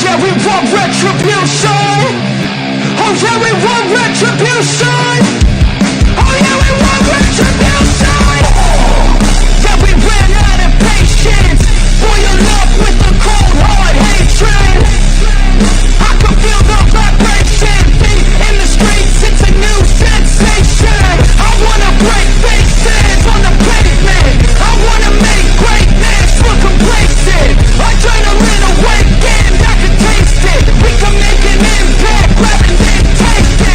yeah, we want retribution. Oh yeah, we want retribution. Oh yeah, we want retribution. Yeah, we ran out of patience. Boil up with the cold hard hatred. I can feel the vibration. Beat in the streets, it's a new sensation. I wanna break faces on the pavement. I wanna make greatness look complacent. Adrenaline awakened, I can taste it. We can make an impact, grab it and taste it.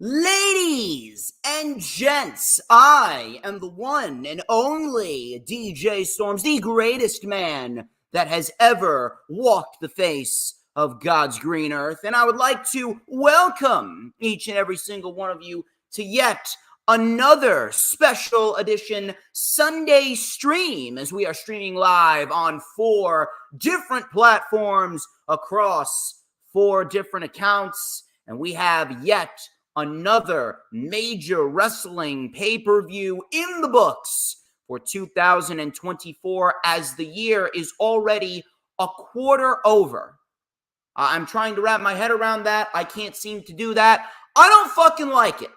Ladies and gents, I am the one and only DJ Storms, the greatest man that has ever walked the face of God's green earth. And I would like to welcome each and every single one of you to yet another special edition Sunday stream, as we are streaming live on 4 different platforms across 4 different accounts. And we have yet another major wrestling pay-per-view in the books for 2024, as the year is already a quarter over. I'm trying to wrap my head around that. I can't seem to do that. I don't fucking like it.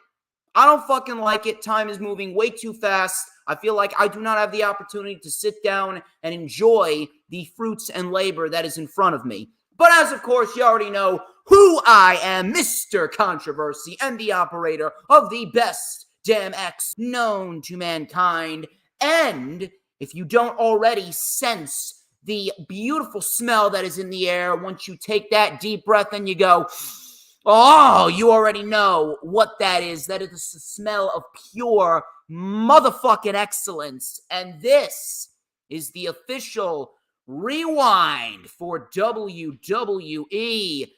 I don't fucking like it. Time is moving way too fast. I feel like I do not have the opportunity to sit down and enjoy the fruits and labor that is in front of me. But as of course you already know who I am, Mr. Controversy, and the operator of the best damn X known to mankind. And if you don't already sense the beautiful smell that is in the air, once you take that deep breath and you go, oh, you already know what that is. That is the smell of pure motherfucking excellence. And this is the official rewind for WWE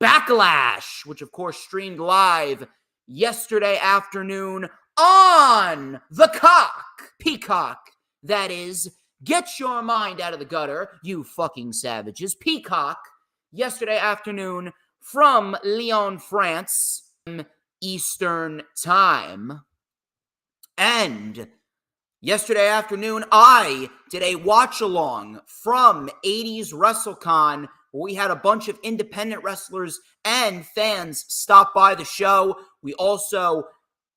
Backlash, which of course streamed live yesterday afternoon on the Peacock. That is, get your mind out of the gutter, you fucking savages. Peacock, yesterday afternoon from Lyon, France, Eastern Time. And yesterday afternoon, I did a watch-along from 80s WrestleCon, where we had a bunch of independent wrestlers and fans stop by the show. We also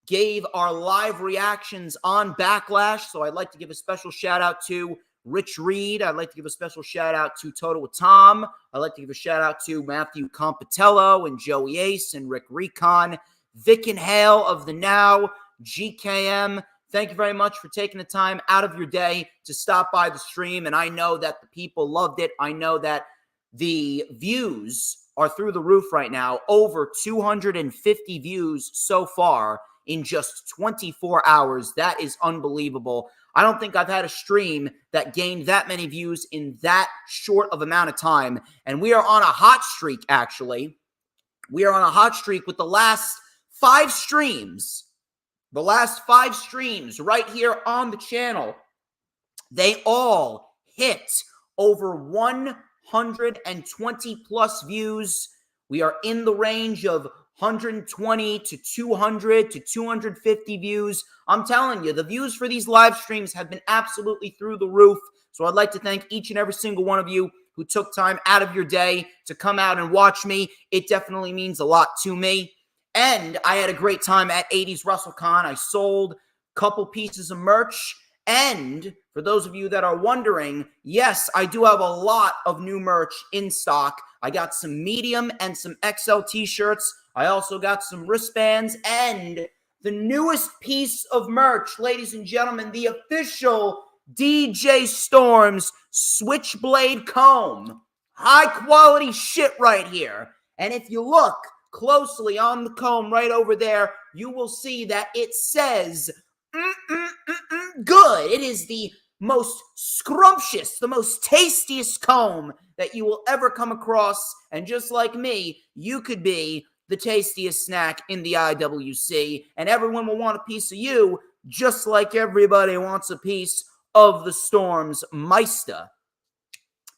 gave our live reactions on Backlash, so I'd like to give a special shout-out to Rich Reed. I'd like to give a special shout-out to Total with Tom. I'd like to give a shout-out to Matthew Compatello and Joey Ace and Rick Recon, Vic and Hale of the Now, GKM. Thank you very much for taking the time out of your day to stop by the stream, and I know that the people loved it. I know that the views are through the roof right now. Over 250 views so far in just 24 hours. That is unbelievable. I don't think I've had a stream that gained that many views in that short of amount of time. And we are on a hot streak, actually. We are on a hot streak with the last 5 streams. The last 5 streams right here on the channel, they all hit over 120 plus views. We are in the range of 120 to 200 to 250 views. I'm telling you, the views for these live streams have been absolutely through the roof. So I'd like to thank each and every single one of you who took time out of your day to come out and watch me. It definitely means a lot to me. And I had a great time at 80s WrestleCon. I sold a couple pieces of merch. And for those of you that are wondering, yes, I do have a lot of new merch in stock. I got some medium and some XL t-shirts. I also got some wristbands and the newest piece of merch, ladies and gentlemen, the official DJ Storms Switchblade comb. High quality shit right here. And if you look closely on the comb right over there, you will see that it says good. It is the most scrumptious, the most tastiest comb that you will ever come across. And just like me, you could be the tastiest snack in the IWC. And everyone will want a piece of you, just like everybody wants a piece of the Storm's Meister.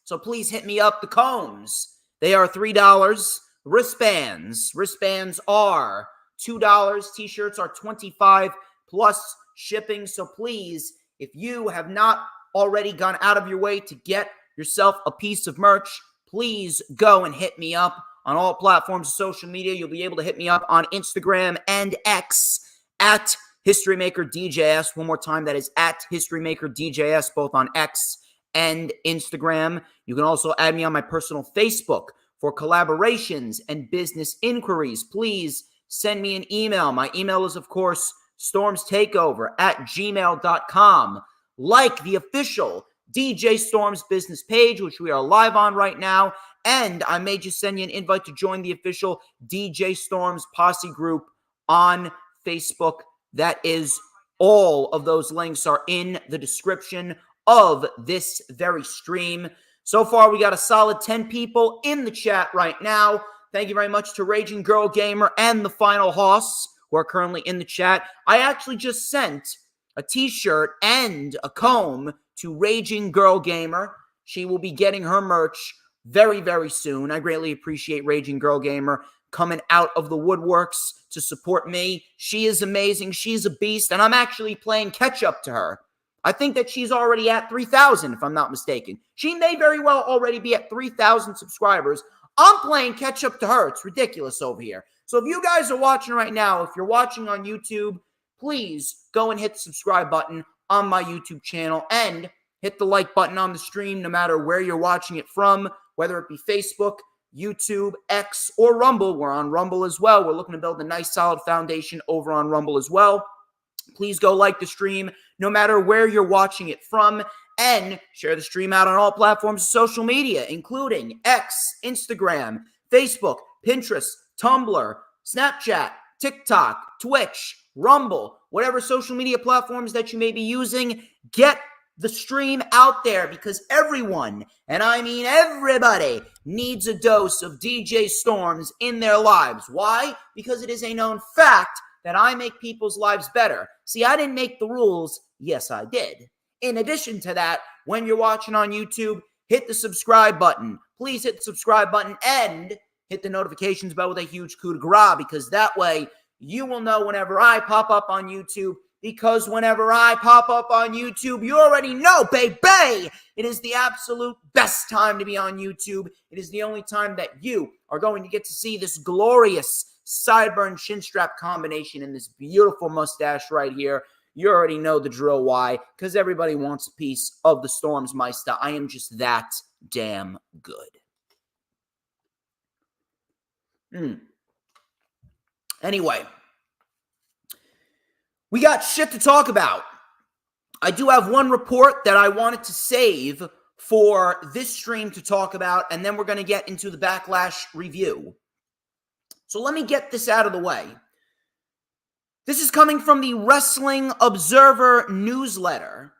So please hit me up. The combs, they are $3. Wristbands are $2. T-shirts are $25 plus shipping. So please, if you have not already gone out of your way to get yourself a piece of merch, please go and hit me up on all platforms of social media. You'll be able to hit me up on Instagram and X at HistoryMakerDJS. One more time, that is at HistoryMakerDJS, both on X and Instagram. You can also add me on my personal Facebook for collaborations and business inquiries. Please send me an email. My email is, of course, StormsTakeOver@gmail.com. Like the official DJ Storms business page, which we are live on right now. And I may just send you an invite to join the official DJ Storms Posse group on Facebook. That is, all of those links are in the description of this very stream. So far, we got a solid 10 people in the chat right now. Thank you very much to Raging Girl Gamer and the Final Hoss, who are currently in the chat. I actually just sent a t-shirt and a comb to Raging Girl Gamer. She will be getting her merch very, very soon. I greatly appreciate Raging Girl Gamer coming out of the woodworks to support me. She is amazing. She's a beast, and I'm actually playing catch up to her. I think that she's already at 3,000, if I'm not mistaken. She may very well already be at 3,000 subscribers. I'm playing catch up to her. It's ridiculous over here. So if you guys are watching right now, if you're watching on YouTube, please go and hit the subscribe button on my YouTube channel and hit the like button on the stream no matter where you're watching it from, whether it be Facebook, YouTube, X, or Rumble. We're on Rumble as well. We're looking to build a nice solid foundation over on Rumble as well. Please go like the stream no matter where you're watching it from, and share the stream out on all platforms of social media, including X, Instagram, Facebook, Pinterest, Tumblr, Snapchat, TikTok, Twitch, Rumble, whatever social media platforms that you may be using. Get the stream out there, because everyone, and I mean everybody, needs a dose of DJ Storms in their lives. Why? Because it is a known fact that I make people's lives better. See, I didn't make the rules. Yes, I did. In addition to that, when you're watching on YouTube, hit the subscribe button. Please hit the subscribe button and hit the notifications bell with a huge coup de grace, because that way you will know whenever I pop up on YouTube. Because whenever I pop up on YouTube, you already know, baby, it is the absolute best time to be on YouTube. It is the only time that you are going to get to see this glorious sideburn chin strap combination and this beautiful mustache right here. You already know the drill. Why? Because everybody wants a piece of the Storms Meister. I am just that damn good. Anyway, we got shit to talk about. I do have one report that I wanted to save for this stream to talk about, and then we're going to get into the Backlash review. So let me get this out of the way. This is coming from the Wrestling Observer newsletter.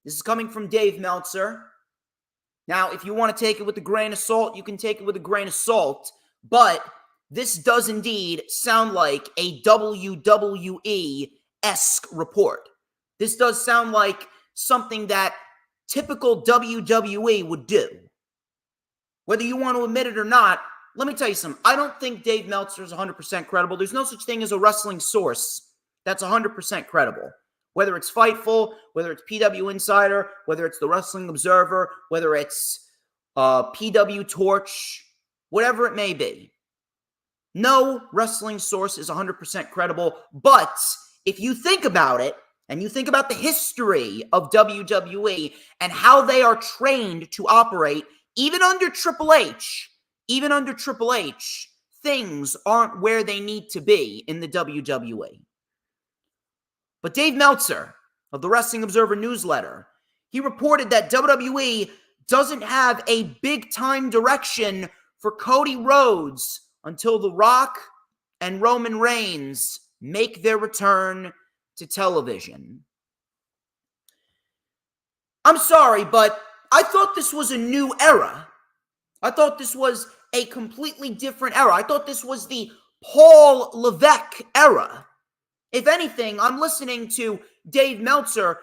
This is coming from Dave Meltzer. Now, if you want to take it with a grain of salt, you can take it with a grain of salt, but this does indeed sound like a WWE-esque report. This does sound like something that typical WWE would do. Whether you want to admit it or not, let me tell you something. I don't think Dave Meltzer is 100% credible. There's no such thing as a wrestling source that's 100% credible. Whether it's Fightful, whether it's PW Insider, whether it's the Wrestling Observer, whether it's PW Torch, whatever it may be. No wrestling source is 100% credible. But if you think about it, and you think about the history of WWE and how they are trained to operate, even under Triple H, things aren't where they need to be in the WWE. But Dave Meltzer of the Wrestling Observer newsletter, he reported that WWE doesn't have a big-time direction for Cody Rhodes until The Rock and Roman Reigns make their return to television. I'm sorry, but I thought this was a new era. I thought this was a completely different era. I thought this was the Paul Levesque era. If anything, I'm listening to Dave Meltzer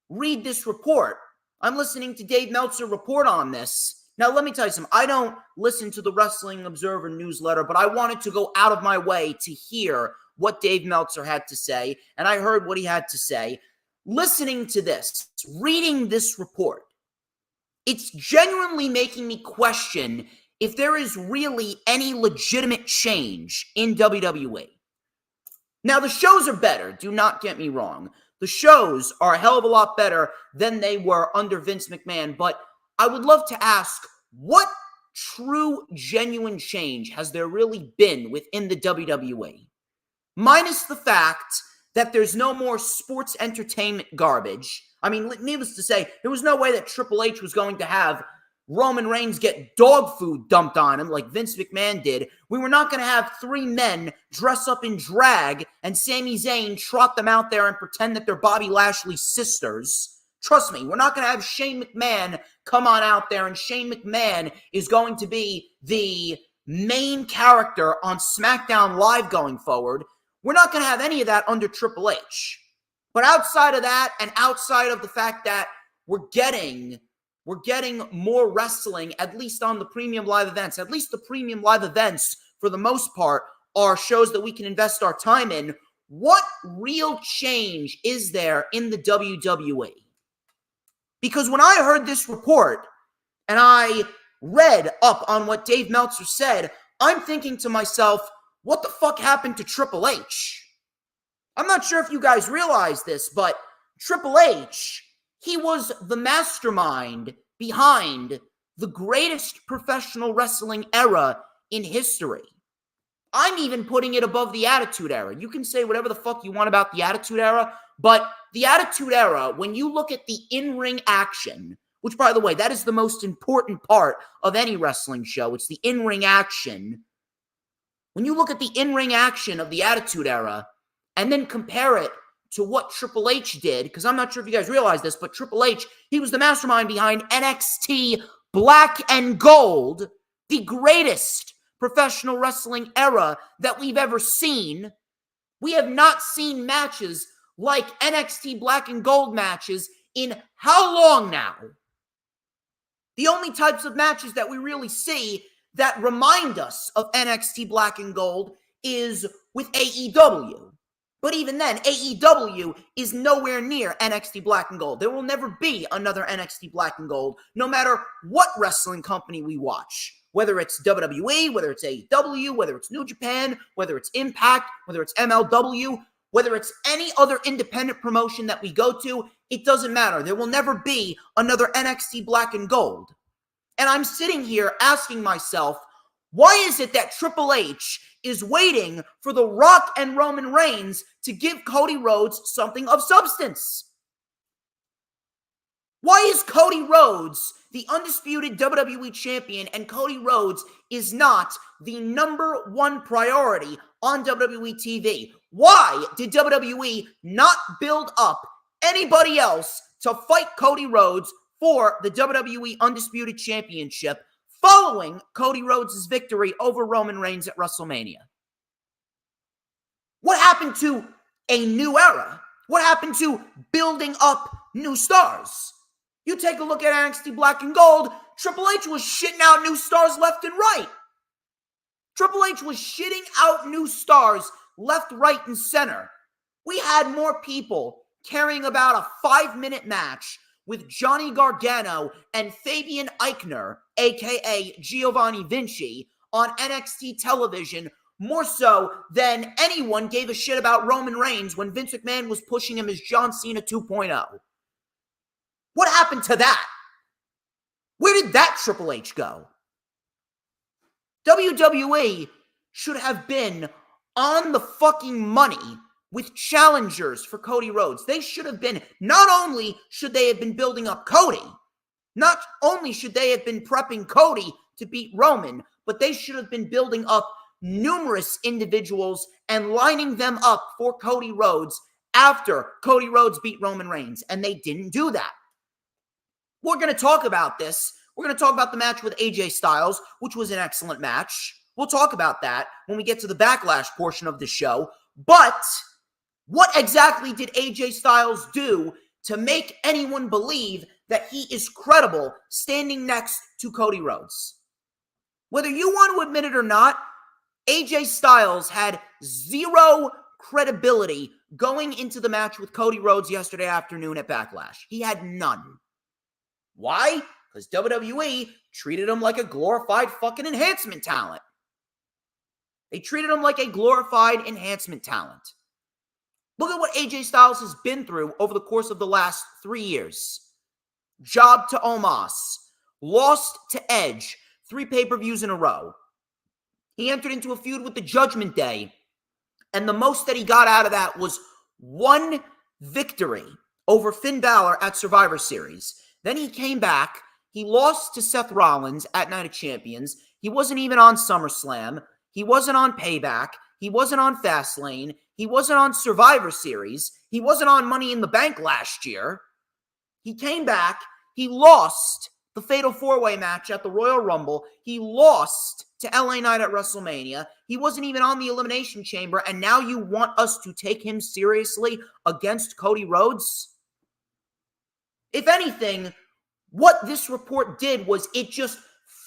read this report. I'm listening to Dave Meltzer report on this. Now, let me tell you something. I don't listen to the Wrestling Observer newsletter, but I wanted to go out of my way to hear what Dave Meltzer had to say, and I heard what he had to say. Listening to this, reading this report, it's genuinely making me question if there is really any legitimate change in WWE. Now, the shows are better. Do not get me wrong. The shows are a hell of a lot better than they were under Vince McMahon, but I would love to ask, what true, genuine change has there really been within the WWE? Minus the fact that there's no more sports entertainment garbage. I mean, needless to say, there was no way that Triple H was going to have Roman Reigns get dog food dumped on him like Vince McMahon did. We were not going to have three men dress up in drag and Sami Zayn trot them out there and pretend that they're Bobby Lashley's sisters. Trust me, we're not going to have Shane McMahon come on out there, and Shane McMahon is going to be the main character on SmackDown Live going forward. We're not going to have any of that under Triple H. But outside of that, and outside of the fact that we're getting more wrestling, at least on the premium live events. At least the premium live events, for the most part, are shows that we can invest our time in. What real change is there in the WWE? Because when I heard this report and I read up on what Dave Meltzer said, I'm thinking to myself, what the fuck happened to Triple H? I'm not sure if you guys realize this, but Triple H, he was the mastermind behind the greatest professional wrestling era in history. I'm even putting it above the Attitude Era. You can say whatever the fuck you want about the Attitude Era, but the Attitude Era, when you look at the in-ring action, which, by the way, that is the most important part of any wrestling show. It's the in-ring action. When you look at the in-ring action of the Attitude Era and then compare it to what Triple H did, because I'm not sure if you guys realize this, but Triple H, he was the mastermind behind NXT Black and Gold, the greatest professional wrestling era that we've ever seen. We have not seen matches like NXT Black and Gold matches in how long now? The only types of matches that we really see that remind us of NXT Black and Gold is with AEW. But even then, AEW is nowhere near NXT Black and Gold. There will never be another NXT Black and Gold, no matter what wrestling company we watch. Whether it's WWE, whether it's AEW, whether it's New Japan, whether it's Impact, whether it's MLW, whether it's any other independent promotion that we go to, it doesn't matter. There will never be another NXT Black and Gold. And I'm sitting here asking myself, why is it that Triple H is waiting for The Rock and Roman Reigns to give Cody Rhodes something of substance? Why is Cody Rhodes the undisputed WWE champion and Cody Rhodes is not the number one priority on WWE TV? Why did WWE not build up anybody else to fight Cody Rhodes for the WWE Undisputed Championship following Cody Rhodes' victory over Roman Reigns at WrestleMania? What happened to a new era? What happened to building up new stars? You take a look at NXT Black and Gold, Triple H was shitting out new stars left and right. Triple H was shitting out new stars left, right, and center. We had more people caring about a 5-minute match with Johnny Gargano and Fabian Eichner, a.k.a. Giovanni Vinci, on NXT television, more so than anyone gave a shit about Roman Reigns when Vince McMahon was pushing him as John Cena 2.0. What happened to that? Where did that Triple H go? WWE should have been on the fucking money with challengers for Cody Rhodes. They should have been, not only should they have been building up Cody, not only should they have been prepping Cody to beat Roman, but they should have been building up numerous individuals and lining them up for Cody Rhodes after Cody Rhodes beat Roman Reigns, and they didn't do that. We're going to talk about this. We're going to talk about the match with AJ Styles, which was an excellent match. We'll talk about that when we get to the Backlash portion of the show. But what exactly did AJ Styles do to make anyone believe that he is credible standing next to Cody Rhodes? Whether you want to admit it or not, AJ Styles had zero credibility going into the match with Cody Rhodes yesterday afternoon at Backlash. He had none. Why? Because WWE treated him like a glorified fucking enhancement talent. They treated him like a glorified enhancement talent. Look at what AJ Styles has been through over the course of the last 3 years. Job to Omos. Lost to Edge. 3 pay-per-views in a row. He entered into a feud with the Judgment Day. And the most that he got out of that was 1 victory over Finn Balor at Survivor Series. Then he came back. He lost to Seth Rollins at Night of Champions. He wasn't even on SummerSlam. He wasn't on Payback. He wasn't on Fastlane. He wasn't on Survivor Series. He wasn't on Money in the Bank last year. He came back. He lost the Fatal 4-Way match at the Royal Rumble. He lost to LA Knight at WrestleMania. He wasn't even on the Elimination Chamber. And now you want us to take him seriously against Cody Rhodes? If anything, what this report did was it just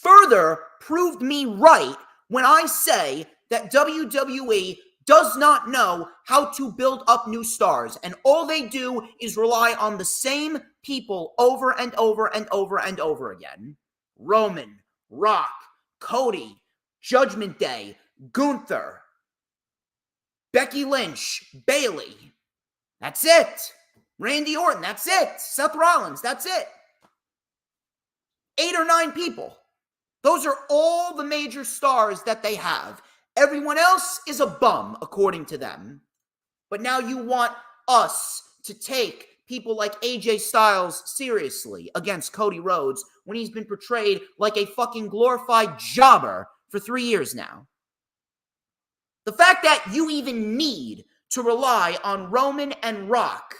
further proved me right when I say that WWE does not know how to build up new stars, and all they do is rely on the same people over and over and over and over again. Roman, Rock, Cody, Judgment Day, Gunther, Becky Lynch, Bayley. That's it. Randy Orton, that's it. Seth Rollins, that's it. 8 or 9 people. Those are all the major stars that they have. Everyone else is a bum, according to them. But now you want us to take people like AJ Styles seriously against Cody Rhodes when he's been portrayed like a fucking glorified jobber for 3 years now. The fact that you even need to rely on Roman and Rock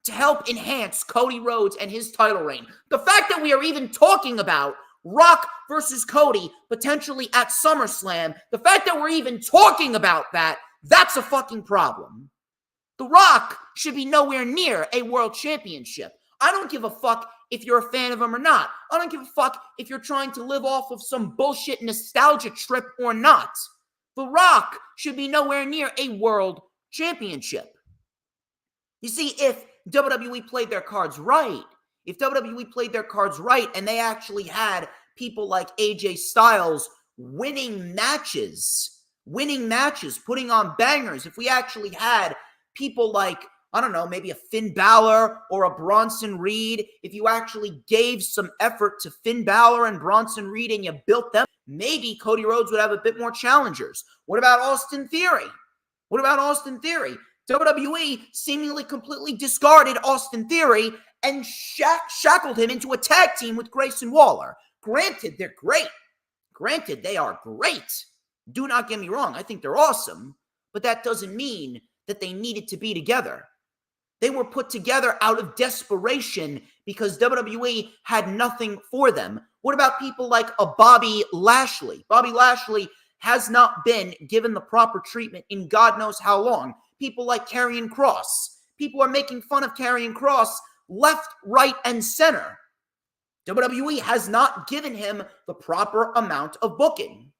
to help enhance Cody Rhodes and his title reign. The fact that we are even talking about Rock versus Cody potentially at SummerSlam, the fact that we're even talking about that, that's a fucking problem. The Rock should be nowhere near a world championship. I don't give a fuck if you're a fan of him or not. I don't give a fuck if you're trying to live off of some bullshit nostalgia trip or not. The Rock should be nowhere near a world championship. You see, if WWE played their cards right, and they actually had people like AJ Styles winning matches, putting on bangers, if we actually had people like, I don't know, maybe a Finn Balor or a Bronson Reed, if you actually gave some effort to Finn Balor and Bronson Reed and you built them, maybe Cody Rhodes would have a bit more challengers. What about Austin Theory? WWE seemingly completely discarded Austin Theory and shackled him into a tag team with Grayson Waller. Granted, they're great. They are great. Do not get me wrong. I think they're awesome. But that doesn't mean that they needed to be together. They were put together out of desperation because WWE had nothing for them. What about people like a Bobby Lashley? Bobby Lashley has not been given the proper treatment in God knows how long. People like Karrion Kross. People are making fun of Karrion Kross left, right, and center. WWE has not given him the proper amount of booking.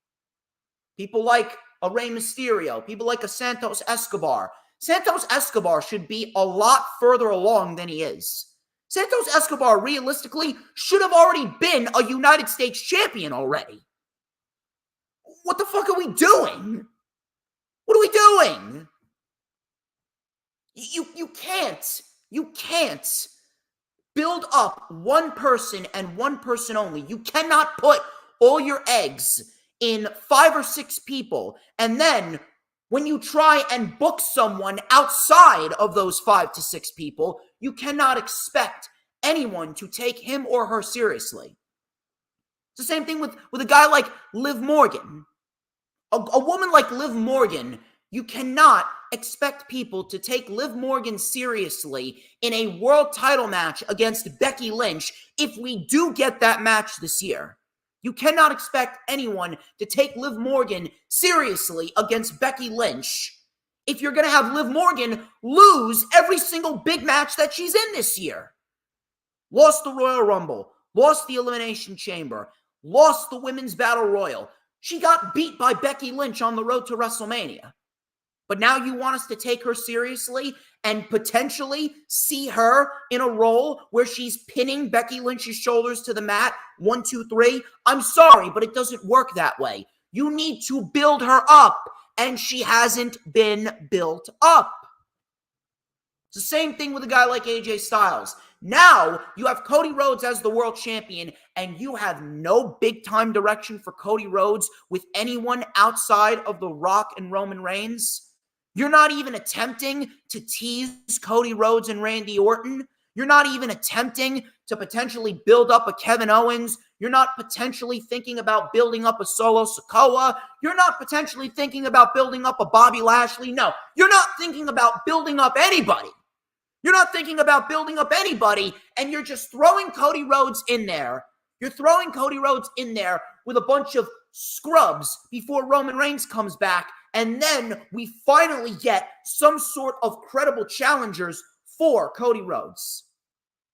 People like a Rey Mysterio, people like a Santos Escobar. Santos Escobar should be a lot further along than he is. Santos Escobar, realistically, should have already been a United States champion already. What the fuck are we doing? What are we doing? You can't build up one person and one person only. You cannot put all your eggs in 5 or 6 people, and then when you try and book someone outside of those 5 to 6 people, you cannot expect anyone to take him or her seriously. It's the same thing with a guy like Liv Morgan. A woman like Liv Morgan, you cannot expect people to take Liv Morgan seriously in a world title match against Becky Lynch if we do get that match this year. You cannot expect anyone to take Liv Morgan seriously against Becky Lynch if you're going to have Liv Morgan lose every single big match that she's in this year. Lost the Royal Rumble, lost the Elimination Chamber, lost the Women's Battle Royal. She got beat by Becky Lynch on the road to WrestleMania. But now you want us to take her seriously and potentially see her in a role where she's pinning Becky Lynch's shoulders to the mat, 1, 2, 3. I'm sorry, but it doesn't work that way. You need to build her up, and she hasn't been built up. It's the same thing with a guy like AJ Styles. Now you have Cody Rhodes as the world champion, and you have no big-time direction for Cody Rhodes with anyone outside of The Rock and Roman Reigns. You're not even attempting to tease Cody Rhodes and Randy Orton. You're not even attempting to potentially build up a Kevin Owens. You're not potentially thinking about building up a Solo Sikoa. You're not potentially thinking about building up a Bobby Lashley. No, you're not thinking about building up anybody. You're not thinking about building up anybody, and you're just throwing Cody Rhodes in there. You're throwing Cody Rhodes in there with a bunch of scrubs before Roman Reigns comes back, and then we finally get some sort of credible challengers for Cody Rhodes.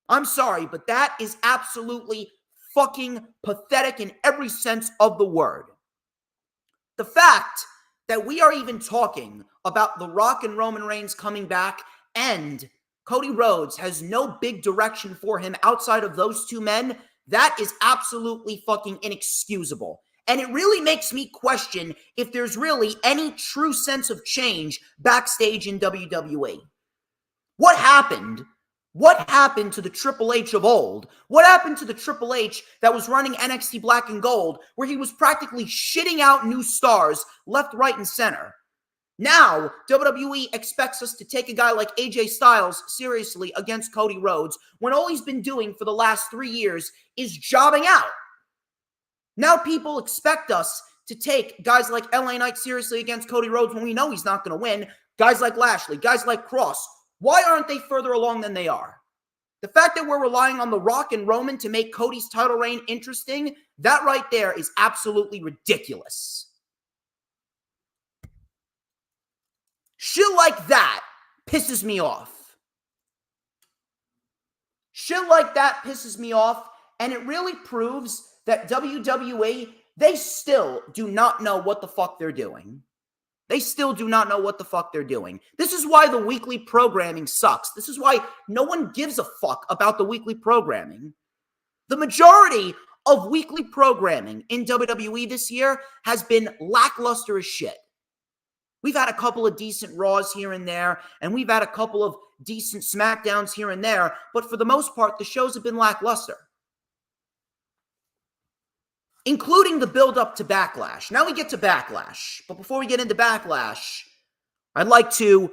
I'm sorry, but that is absolutely fucking pathetic in every sense of the word. The fact that we are even talking about The Rock and Roman Reigns coming back and Cody Rhodes has no big direction for him outside of those two men, that is absolutely fucking inexcusable. And it really makes me question if there's really any true sense of change backstage in WWE. What happened? What happened to the Triple H of old? What happened to the Triple H that was running NXT Black and Gold, where he was practically shitting out new stars left, right, and center? Now, WWE expects us to take a guy like AJ Styles seriously against Cody Rhodes when all he's been doing for the last 3 years is jobbing out. Now people expect us to take guys like LA Knight seriously against Cody Rhodes when we know he's not going to win. Guys like Lashley, guys like Cross. Why aren't they further along than they are? The fact that we're relying on The Rock and Roman to make Cody's title reign interesting, that right there is absolutely ridiculous. Shit like that pisses me off. Shit like that pisses me off, and it really proves that WWE, they still do not know what the fuck they're doing. They still do not know what the fuck they're doing. This is why the weekly programming sucks. This is why no one gives a fuck about the weekly programming. The majority of weekly programming in WWE this year has been lackluster as shit. We've had a couple of decent Raws here and there, and we've had a couple of decent SmackDowns here and there, but for the most part, the shows have been lackluster. Including the build-up to Backlash. Now we get to Backlash. But before we get into Backlash, I'd like to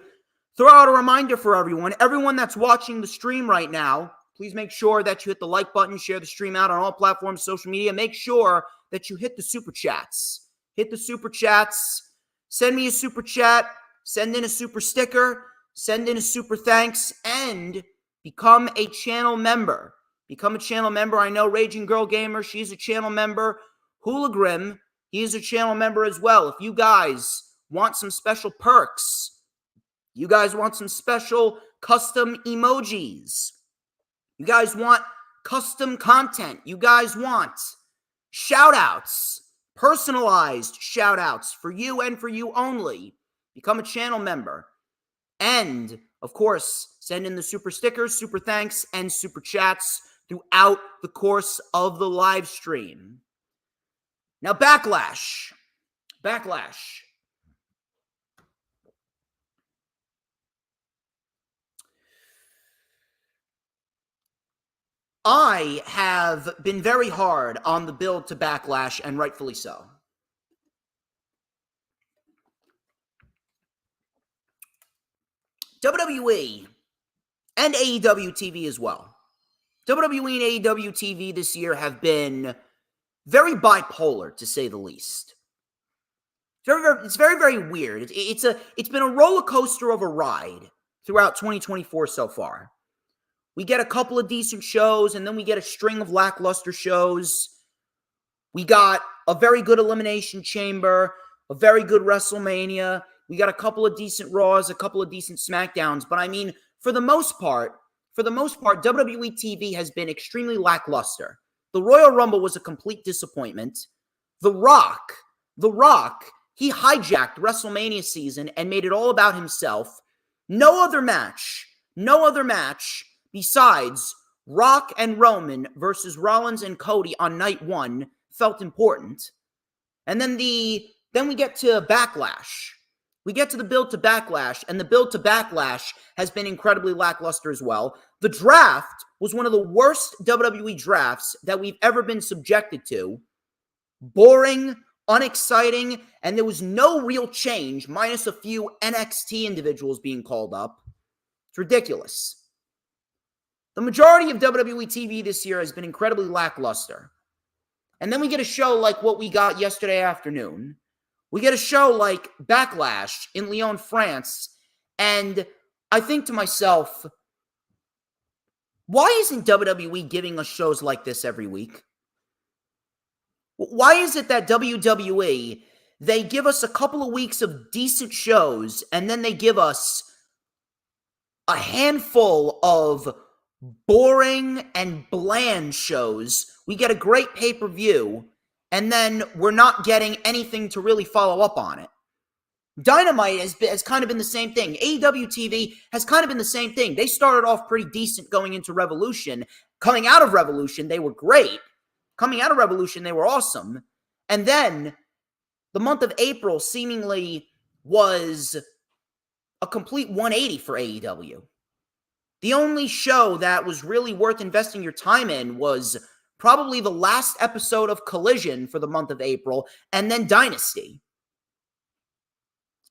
throw out a reminder for everyone. Everyone that's watching the stream right now, please make sure that you hit the like button, share the stream out on all platforms, social media. Make sure that you hit the super chats. Hit the super chats. Send me a super chat. Send in a super sticker. Send in a super thanks. And become a channel member. Become a channel member. I know Raging Girl Gamer, she's a channel member. Hula Grim, he is a channel member as well. If you guys want some special perks, you guys want some special custom emojis, you guys want custom content, you guys want shout-outs, personalized shout-outs for you and for you only, become a channel member. And, of course, send in the super stickers, super thanks, and super chats throughout the course of the live stream. Now, Backlash. Backlash. I have been very hard on the build to Backlash, and rightfully so. WWE and AEW TV as well. WWE and AEW TV this year have been very bipolar, to say the least. It's very, very weird. It's been a roller coaster of a ride throughout 2024 so far. We get a couple of decent shows, and then we get a string of lackluster shows. We got a very good Elimination Chamber, a very good WrestleMania. We got a couple of decent Raws, a couple of decent SmackDowns. But I mean, for the most part, WWE TV has been extremely lackluster. The Royal Rumble was a complete disappointment. The Rock, he hijacked WrestleMania season and made it all about himself. No other match besides Rock and Roman versus Rollins and Cody on night one felt important. And then we get to Backlash. We get to the build to Backlash, and the build to Backlash has been incredibly lackluster as well. The draft was one of the worst WWE drafts that we've ever been subjected to. Boring, unexciting, and there was no real change, minus a few NXT individuals being called up. It's ridiculous. The majority of WWE TV this year has been incredibly lackluster. And then we get a show like what we got yesterday afternoon. We get a show like Backlash in Lyon, France, and I think to myself, why isn't WWE giving us shows like this every week? Why is it that WWE, they give us a couple of weeks of decent shows, and then they give us a handful of boring and bland shows? We get a great pay-per-view, and then we're not getting anything to really follow up on it. Dynamite has kind of been the same thing. AEW TV has kind of been the same thing. They started off pretty decent going into Revolution. Coming out of Revolution, they were great. Coming out of Revolution, they were awesome. And then the month of April seemingly was a complete 180 for AEW. The only show that was really worth investing your time in was probably the last episode of Collision for the month of April, and then Dynasty.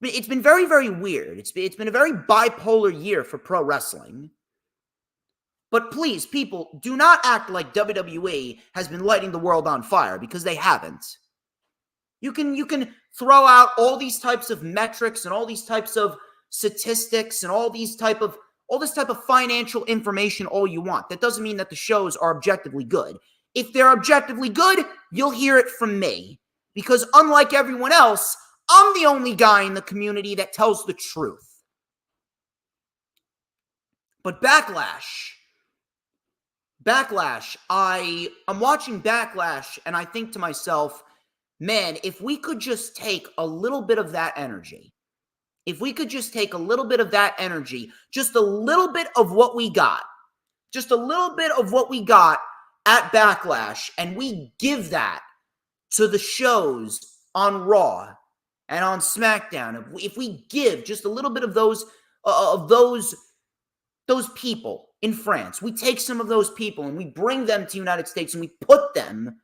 It's been very, very weird. It's been a very bipolar year for pro wrestling. But please, people, do not act like WWE has been lighting the world on fire, because they haven't. You can throw out all these types of metrics and all these types of statistics and all this type of financial information all you want. That doesn't mean that the shows are objectively good. If they're objectively good, you'll hear it from me. Because unlike everyone else, I'm the only guy in the community that tells the truth. But Backlash, I'm watching Backlash, and I think to myself, man, if we could just take a little bit of that energy, just a little bit of what we got, at Backlash, and we give that to the shows on Raw and on SmackDown. If we give just a little bit of those people in France, we take some of those people and we bring them to the United States and we put them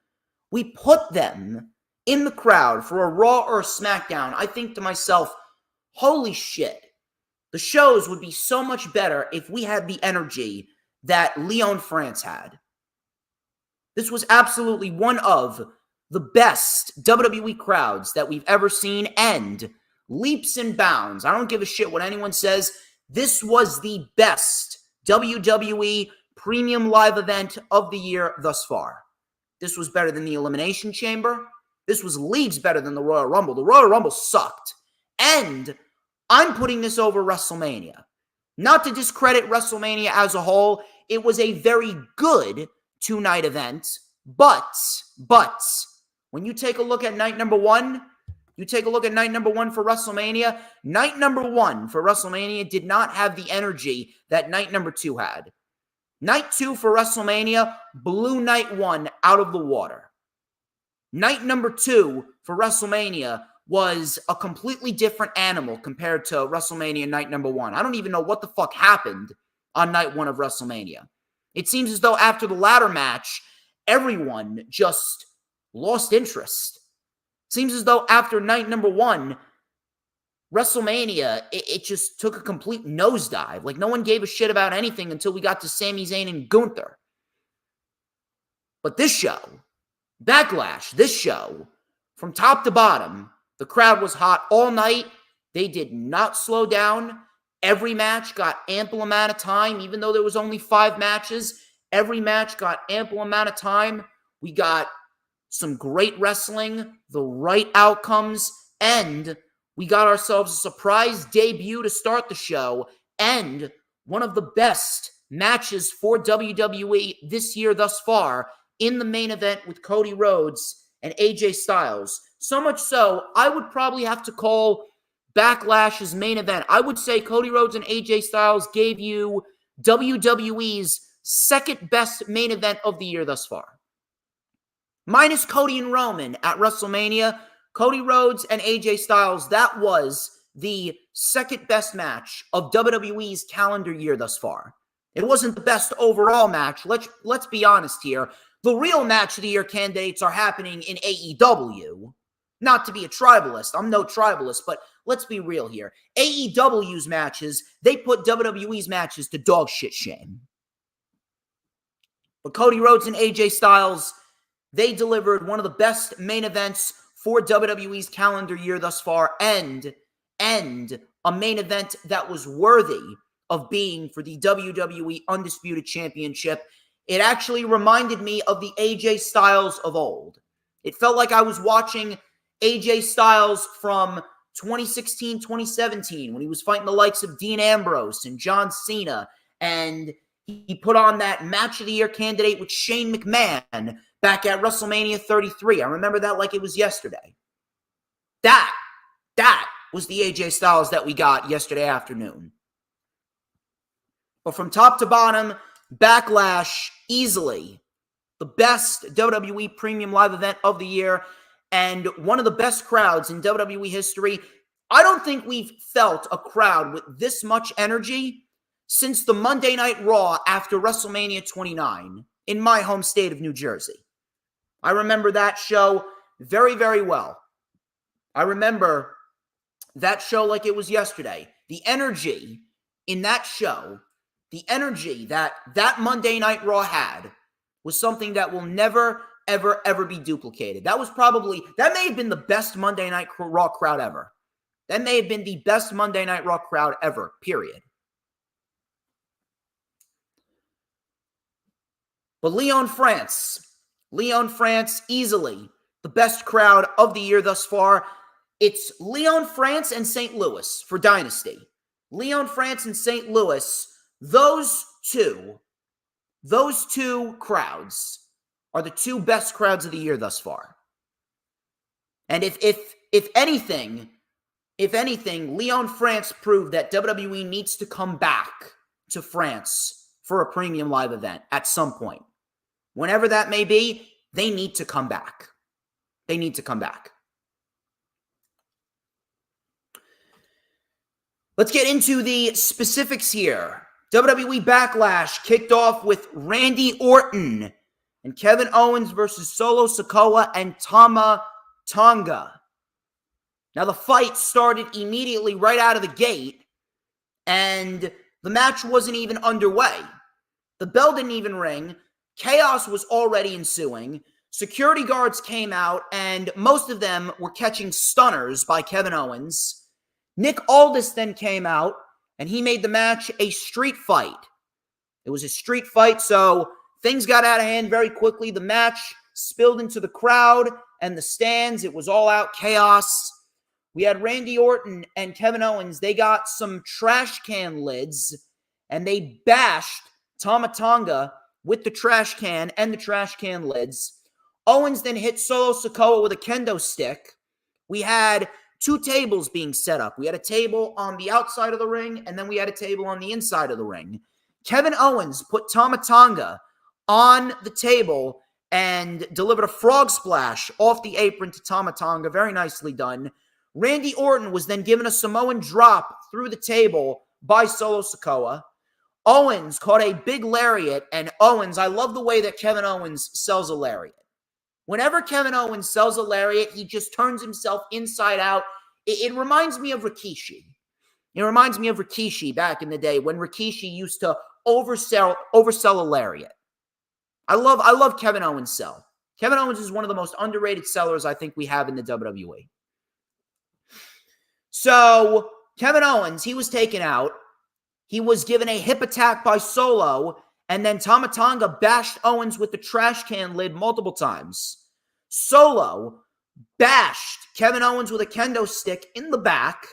in the crowd for a Raw or a SmackDown, I think to myself, holy shit, the shows would be so much better if we had the energy that Lyon, France had. This was absolutely one of the best WWE crowds that we've ever seen, and leaps and bounds. I don't give a shit what anyone says. This was the best WWE premium live event of the year thus far. This was better than the Elimination Chamber. This was leagues better than the Royal Rumble. The Royal Rumble sucked. And I'm putting this over WrestleMania. Not to discredit WrestleMania as a whole, it was a very good two-night event. But, when you take a look at night number one for WrestleMania, night number one for WrestleMania did not have the energy that night number two had. Night two for WrestleMania blew night one out of the water. Night number two for WrestleMania was a completely different animal compared to WrestleMania night number one. I don't even know what the fuck happened on night one of WrestleMania. It seems as though after the ladder match, everyone just lost interest. Seems as though after night number one, WrestleMania, it just took a complete nosedive. Like, no one gave a shit about anything until we got to Sami Zayn and Gunther. But this show, Backlash, from top to bottom, The crowd was hot all night. They did not slow down. Every match got ample amount of time, even though there was only 5 matches. Every match got ample amount of time. We got some great wrestling, the right outcomes, and we got ourselves a surprise debut to start the show, and one of the best matches for WWE this year thus far in the main event with Cody Rhodes and AJ Styles. So much so, I would probably have to call Backlash's main event. I would say Cody Rhodes and AJ Styles gave you WWE's second best main event of the year thus far. Minus Cody and Roman at WrestleMania, Cody Rhodes and AJ Styles, that was the second best match of WWE's calendar year thus far. It wasn't the best overall match. Let's be honest here. The real match of the year candidates are happening in AEW. Not to be a tribalist. I'm no tribalist, but let's be real here. AEW's matches, they put WWE's matches to dog shit shame. But Cody Rhodes and AJ Styles, they delivered one of the best main events for WWE's calendar year thus far, and a main event that was worthy of being for the WWE Undisputed Championship. It actually reminded me of the AJ Styles of old. It felt like I was watching AJ Styles from 2016, 2017, when he was fighting the likes of Dean Ambrose and John Cena, and he put on that match of the year candidate with Shane McMahon back at WrestleMania 33. I remember that like it was yesterday. That was the AJ Styles that we got yesterday afternoon. But from top to bottom, Backlash, easily the best WWE Premium Live event of the year and one of the best crowds in WWE history. I don't think we've felt a crowd with this much energy since the Monday Night Raw after WrestleMania 29 in my home state of New Jersey. I remember that show very, very well. I remember that show like it was yesterday. The energy in that show, the energy that Monday Night Raw had was something that will never, ever, ever be duplicated. That may have been the best Monday Night Raw crowd ever. That may have been the best Monday Night Raw crowd ever, period. But Lyon, France, easily the best crowd of the year thus far. It's Lyon, France and St. Louis for Dynasty. Lyon, France and St. Louis, those two crowds are the two best crowds of the year thus far. And if anything, Lyon, France proved that WWE needs to come back to France for a premium live event at some point. Whenever that may be, they need to come back. They need to come back. Let's get into the specifics here. WWE Backlash kicked off with Randy Orton and Kevin Owens versus Solo Sikoa and Tama Tonga. Now, the fight started immediately right out of the gate, and the match wasn't even underway. The bell didn't even ring. Chaos was already ensuing. Security guards came out, and most of them were catching stunners by Kevin Owens. Nick Aldis then came out, and he made the match a street fight. It was a street fight, so things got out of hand very quickly. The match spilled into the crowd and the stands. It was all out chaos. We had Randy Orton and Kevin Owens. They got some trash can lids, and they bashed Tama Tonga with the trash can and the trash can lids. Owens then hit Solo Sikoa with a kendo stick. We had two tables being set up. We had a table on the outside of the ring, and then we had a table on the inside of the ring. Kevin Owens put Tama Tonga on the table and delivered a frog splash off the apron to Tama Tonga. Very nicely done. Randy Orton was then given a Samoan drop through the table by Solo Sikoa. Owens caught a big lariat, and Owens, I love the way that Kevin Owens sells a lariat. Whenever Kevin Owens sells a lariat, he just turns himself inside out. It reminds me of Rikishi. It reminds me of Rikishi back in the day when Rikishi used to oversell a lariat. I love Kevin Owens' sell. Kevin Owens is one of the most underrated sellers I think we have in the WWE. So Kevin Owens, he was taken out. He was given a hip attack by Solo, and then Tama Tonga bashed Owens with the trash can lid multiple times. Solo bashed Kevin Owens with a kendo stick in the back.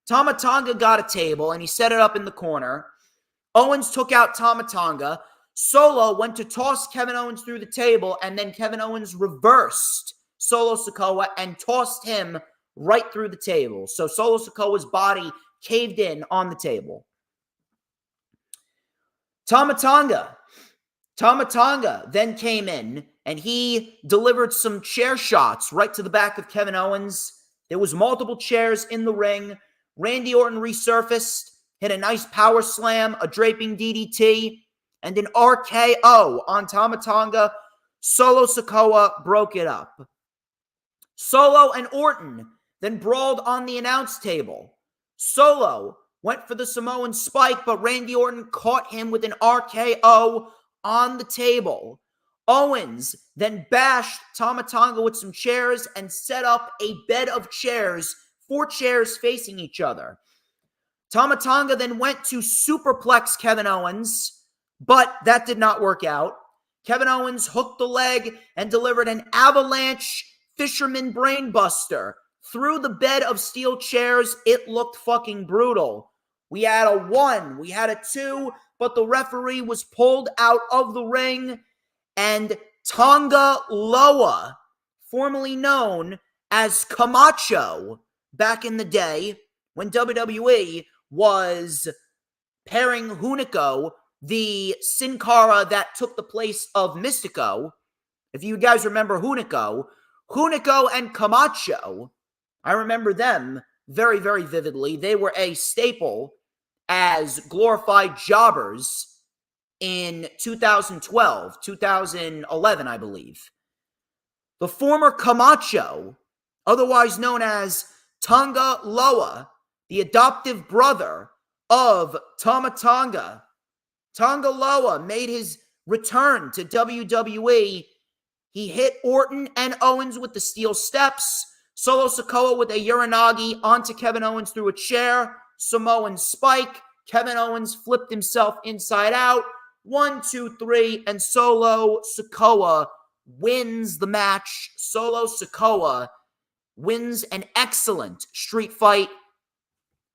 Tama Tonga got a table, and he set it up in the corner. Owens took out Tama Tonga. Solo went to toss Kevin Owens through the table, and then Kevin Owens reversed Solo Sikoa and tossed him right through the table. So Solo Sikoa's body caved in on the table. Tama Tonga then came in, and he delivered some chair shots right to the back of Kevin Owens. There was multiple chairs in the ring. Randy Orton resurfaced, hit a nice power slam, a draping DDT, and an RKO on Tama Tonga. Solo Sikoa broke it up. Solo and Orton then brawled on the announce table. Solo went for the Samoan spike, but Randy Orton caught him with an RKO on the table. Owens then bashed Tama Tonga with some chairs and set up a bed of chairs, 4 chairs facing each other. Tama Tonga then went to superplex Kevin Owens, but that did not work out. Kevin Owens hooked the leg and delivered an avalanche fisherman brainbuster through the bed of steel chairs. It looked fucking brutal. We had a 1, we had a 2, but the referee was pulled out of the ring, and Tonga Loa, formerly known as Camacho back in the day when WWE was pairing Hunico, the Sin Cara that took the place of Mystico. If you guys remember Hunico and Camacho, I remember them very, very vividly. They were a staple as glorified jobbers in 2012, 2011, I believe. The former Camacho, otherwise known as Tonga Loa, the adoptive brother of Tama Tonga. Tonga Loa made his return to WWE. He hit Orton and Owens with the steel steps. Solo Sikoa with a Uranagi onto Kevin Owens through a chair. Samoan spike. Kevin Owens flipped himself inside out. 1, 2, 3, and Solo Sikoa wins the match. Solo Sikoa wins an excellent street fight,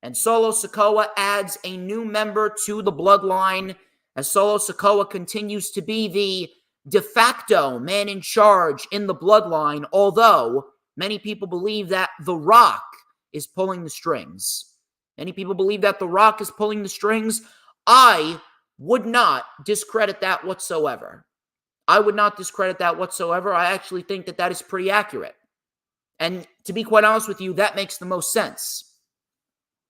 and Solo Sikoa adds a new member to the bloodline as Solo Sikoa continues to be the de facto man in charge in the bloodline, although many people believe that The Rock is pulling the strings. Many people believe that The Rock is pulling the strings. I would not discredit that whatsoever. I actually think that is pretty accurate. And to be quite honest with you, that makes the most sense.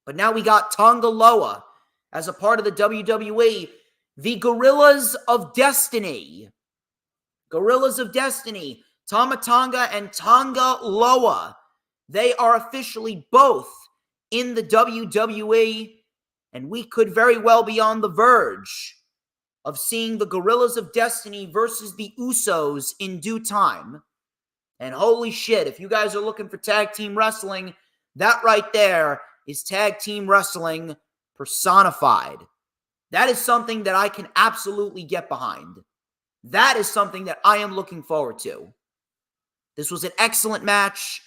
But now we got Tonga Loa as a part of the WWE. The Gorillas of Destiny. Tama Tonga and Tonga Loa. They are officially both in the WWE. And we could very well be on the verge of seeing the Gorillas of Destiny versus the Usos in due time. And holy shit, if you guys are looking for tag team wrestling, that right there is tag team wrestling personified. That is something that I can absolutely get behind. That is something that I am looking forward to. This was an excellent match.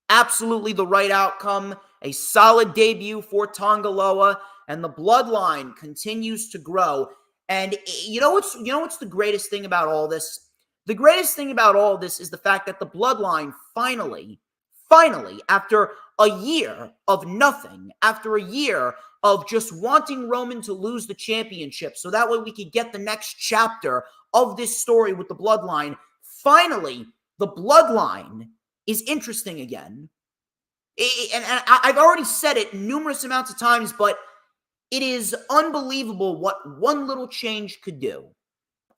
Absolutely the right outcome. A solid debut for Tonga Loa. And the bloodline continues to grow. And you know what's the greatest thing about all this? The greatest thing about all this is the fact that the bloodline finally, after a year of nothing, after a year of just wanting Roman to lose the championship so that way we could get the next chapter of this story with the bloodline, finally, the bloodline is interesting again. And I've already said it numerous amounts of times, but it is unbelievable what one little change could do.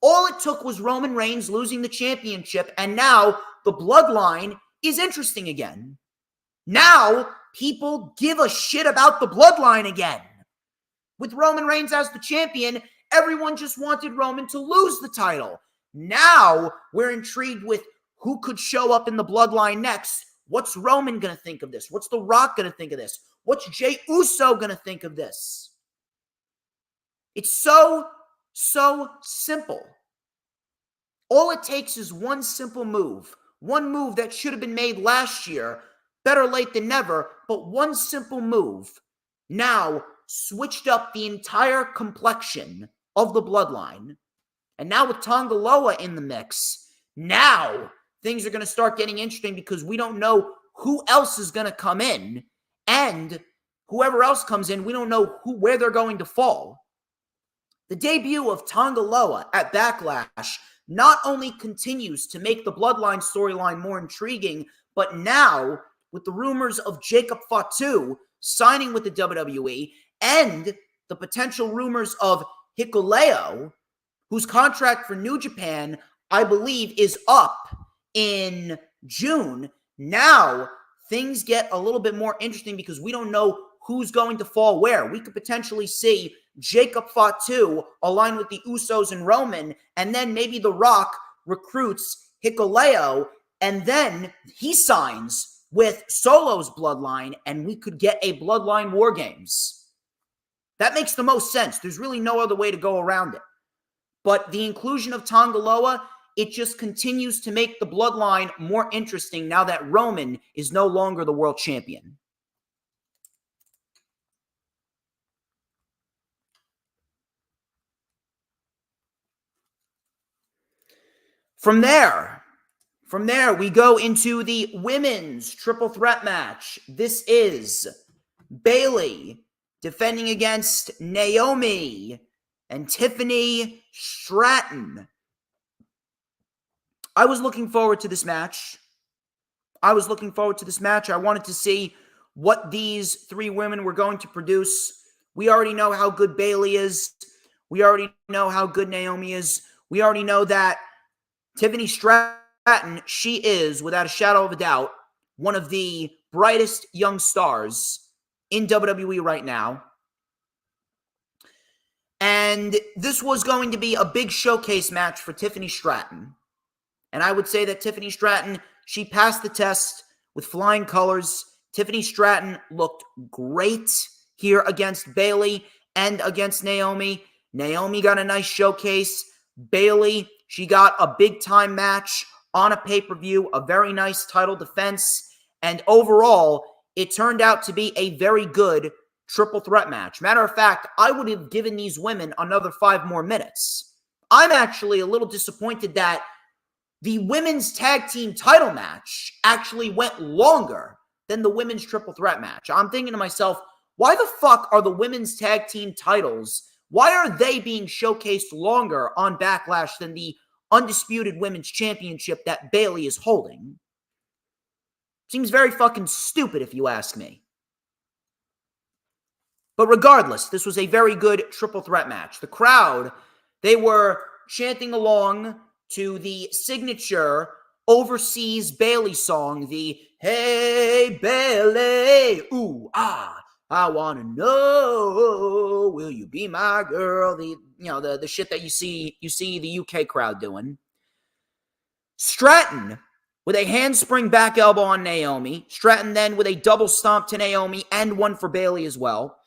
All it took was Roman Reigns losing the championship, and now the bloodline is interesting again. Now people give a shit about the bloodline again. With Roman Reigns as the champion, everyone just wanted Roman to lose the title. Now we're intrigued with who could show up in the bloodline next. What's Roman going to think of this? What's The Rock going to think of this? What's Jey Uso going to think of this? It's so simple. All it takes is one simple move. One move that should have been made last year. Better late than never, but one simple move now switched up the entire complexion of the bloodline. And now with Tonga Loa in the mix, now things are going to start getting interesting because we don't know who else is going to come in. And whoever else comes in, we don't know where they're going to fall. The debut of Tonga Loa at Backlash not only continues to make the Bloodline storyline more intriguing, but now, with the rumors of Jacob Fatu signing with the WWE and the potential rumors of Hikuleo, whose contract for New Japan, I believe, is up in June, now things get a little bit more interesting because we don't know who's going to fall where. We could potentially see Jacob Fatu align with the Usos and Roman, and then maybe The Rock recruits Hikuleo, and then he signs with Solo's bloodline, and we could get a Bloodline War Games. That makes the most sense. There's really no other way to go around it. But the inclusion of Tonga Loa, it just continues to make the Bloodline more interesting now that Roman is no longer the world champion. From there, we go into the women's triple threat match. This is Bayley defending against Naomi and Tiffany Stratton. I was looking forward to this match. I wanted to see what these three women were going to produce. We already know how good Bayley is. We already know how good Naomi is. We already know that Tiffany Stratton, she is, without a shadow of a doubt, one of the brightest young stars in WWE right now. And this was going to be a big showcase match for Tiffany Stratton. And I would say that Tiffany Stratton, she passed the test with flying colors. Tiffany Stratton looked great here against Bayley and against Naomi. Naomi got a nice showcase. Bayley, she got a big-time match on a pay-per-view, a very nice title defense. And overall, it turned out to be a very good triple threat match. Matter of fact, I would have given these women another 5 more minutes. I'm actually a little disappointed that the women's tag team title match actually went longer than the women's triple threat match. I'm thinking to myself, why the fuck are the women's tag team titles, why are they being showcased longer on Backlash than the undisputed women's championship that Bayley is holding? Seems very fucking stupid if you ask me. But regardless, this was a very good triple threat match. The crowd, they were chanting along to the signature overseas Bayley song, the "Hey Bayley, ooh ah, I wanna know, will you be my girl?" The shit that you see the UK crowd doing. Stratton with a handspring back elbow on Naomi. Stratton then with a double stomp to Naomi and one for Bayley as well.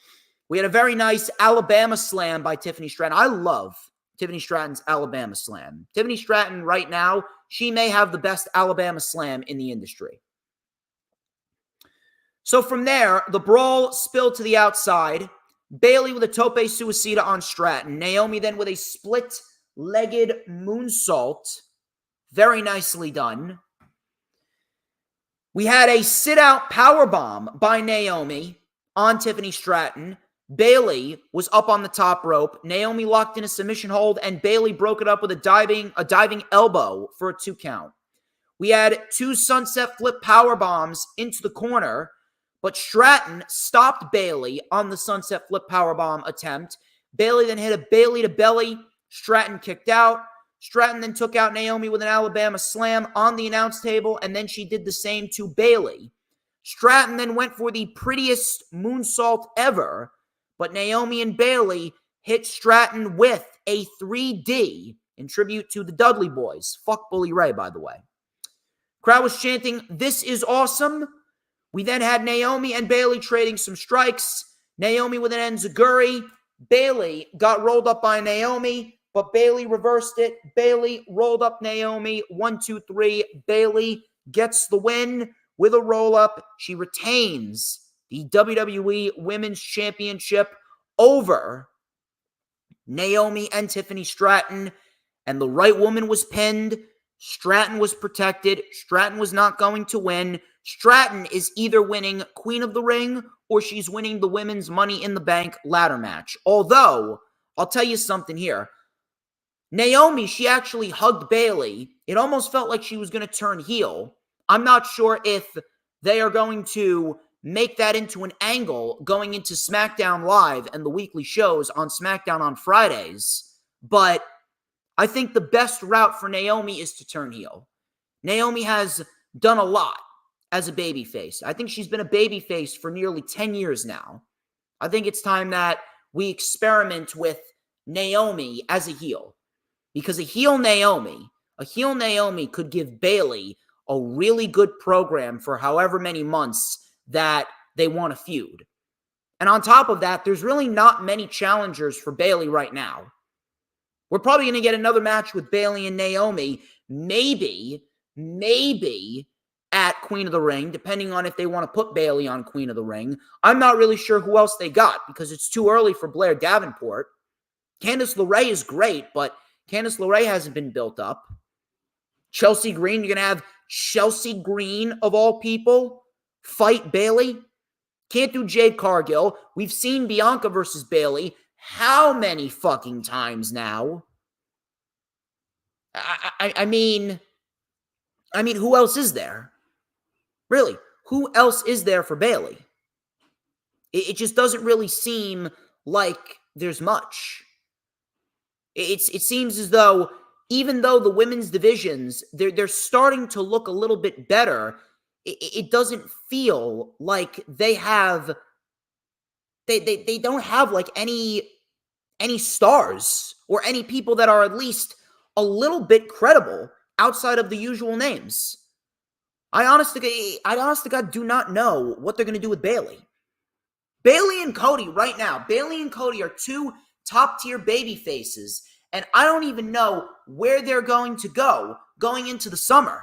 We had a very nice Alabama slam by Tiffany Stratton. I love Tiffany Stratton's Alabama slam. Tiffany Stratton right now, she may have the best Alabama slam in the industry. So from there, the brawl spilled to the outside. Bayley with a tope suicida on Stratton. Naomi then with a split-legged moonsault. Very nicely done. We had a sit-out powerbomb by Naomi on Tiffany Stratton. Bayley was up on the top rope. Naomi locked in a submission hold, and Bayley broke it up with a diving elbow for a 2 count. We had 2 sunset flip power bombs into the corner, but Stratton stopped Bayley on the sunset flip power bomb attempt. Bayley then hit a Bayley to belly. Stratton kicked out. Stratton then took out Naomi with an Alabama slam on the announce table, and then she did the same to Bayley. Stratton then went for the prettiest moonsault ever, but Naomi and Bayley hit Stratton with a 3D in tribute to the Dudley Boys. Fuck Bully Ray, by the way. Crowd was chanting, "This is awesome." We then had Naomi and Bayley trading some strikes. Naomi with an enziguri. Bayley got rolled up by Naomi, but Bayley reversed it. Bayley rolled up Naomi. 1, 2, 3. Bayley gets the win with a roll-up. She retains the WWE Women's Championship over Naomi and Tiffany Stratton, and the right woman was pinned. Stratton was protected. Stratton was not going to win. Stratton is either winning Queen of the Ring or she's winning the Women's Money in the Bank ladder match. Although, I'll tell you something here. Naomi, she actually hugged Bayley. It almost felt like she was going to turn heel. I'm not sure if they are going to make that into an angle going into SmackDown Live and the weekly shows on SmackDown on Fridays. But I think the best route for Naomi is to turn heel. Naomi has done a lot as a babyface. I think she's been a babyface for nearly 10 years now. I think it's time that we experiment with Naomi as a heel. Because a heel Naomi could give Bayley a really good program for however many months that they want to feud. And on top of that, there's really not many challengers for Bayley right now. We're probably going to get another match with Bayley and Naomi, maybe at Queen of the Ring, depending on if they want to put Bayley on Queen of the Ring. I'm not really sure who else they got because it's too early for Blair Davenport. Candice LeRae is great, but Candice LeRae hasn't been built up. Chelsea Green, you're going to have Chelsea Green, of all people, fight Bayley? Can't do Jade Cargill. We've seen Bianca versus Bayley how many fucking times now? I mean, who else is there? Really, who else is there for Bayley? It just doesn't really seem like there's much. It seems as though, even though the women's divisions, they're starting to look a little bit better, it doesn't feel like they have, they don't have like any stars or any people that are at least a little bit credible outside of the usual names. I honestly God do not know what they're going to do with Bayley. Bayley and Cody right now. Bayley and Cody are two top-tier baby faces, and I don't even know where they're going to go going into the summer.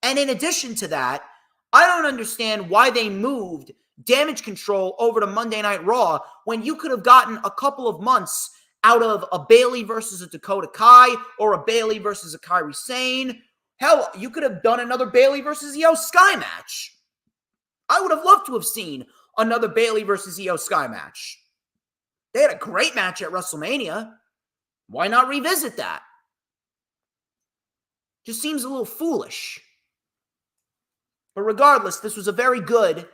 And in addition to that, I don't understand why they moved Damage Control over to Monday Night Raw when you could have gotten a couple of months out of a Bayley versus a Dakota Kai or a Bayley versus a Kairi Sane. Hell, you could have done another Bayley versus Io Sky match. I would have loved to have seen another Bayley versus Io Sky match. They had a great match at WrestleMania. Why not revisit that? Just seems a little foolish. But regardless, this was a very good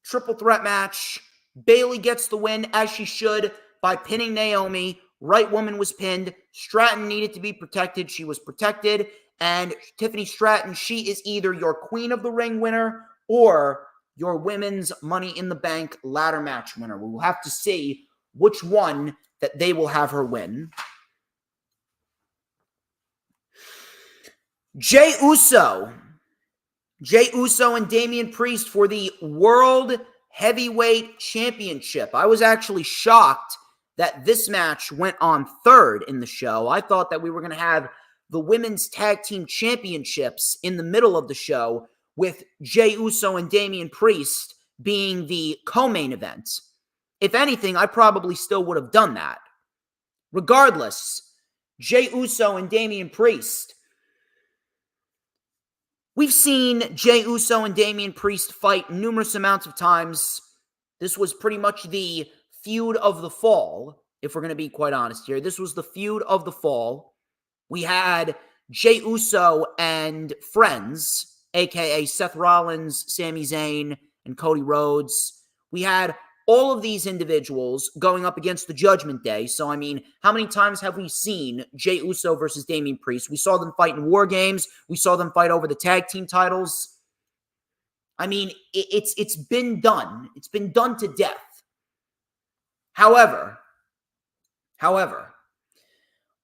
triple threat match. Bayley gets the win, as she should, by pinning Naomi. Right woman was pinned. Stratton needed to be protected. She was protected. And Tiffany Stratton, she is either your Queen of the Ring winner or your Women's Money in the Bank ladder match winner. We will have to see which one that they will have her win. Jey Uso and Damian Priest for the World Heavyweight Championship. I was actually shocked that this match went on third in the show. I thought that we were going to have the Women's Tag Team Championships in the middle of the show, with Jey Uso and Damian Priest being the co-main event. If anything, I probably still would have done that. Regardless, Jey Uso and Damian Priest. We've seen Jey Uso and Damian Priest fight numerous amounts of times. This was pretty much the feud of the fall, if we're going to be quite honest here. This was the feud of the fall. We had Jey Uso and friends, a.k.a. Seth Rollins, Sami Zayn, and Cody Rhodes. We had all of these individuals going up against the Judgment Day. So, I mean, how many times have we seen Jey Uso versus Damian Priest? We saw them fight in War Games. We saw them fight over the tag team titles. I mean, it's been done. It's been done to death. However,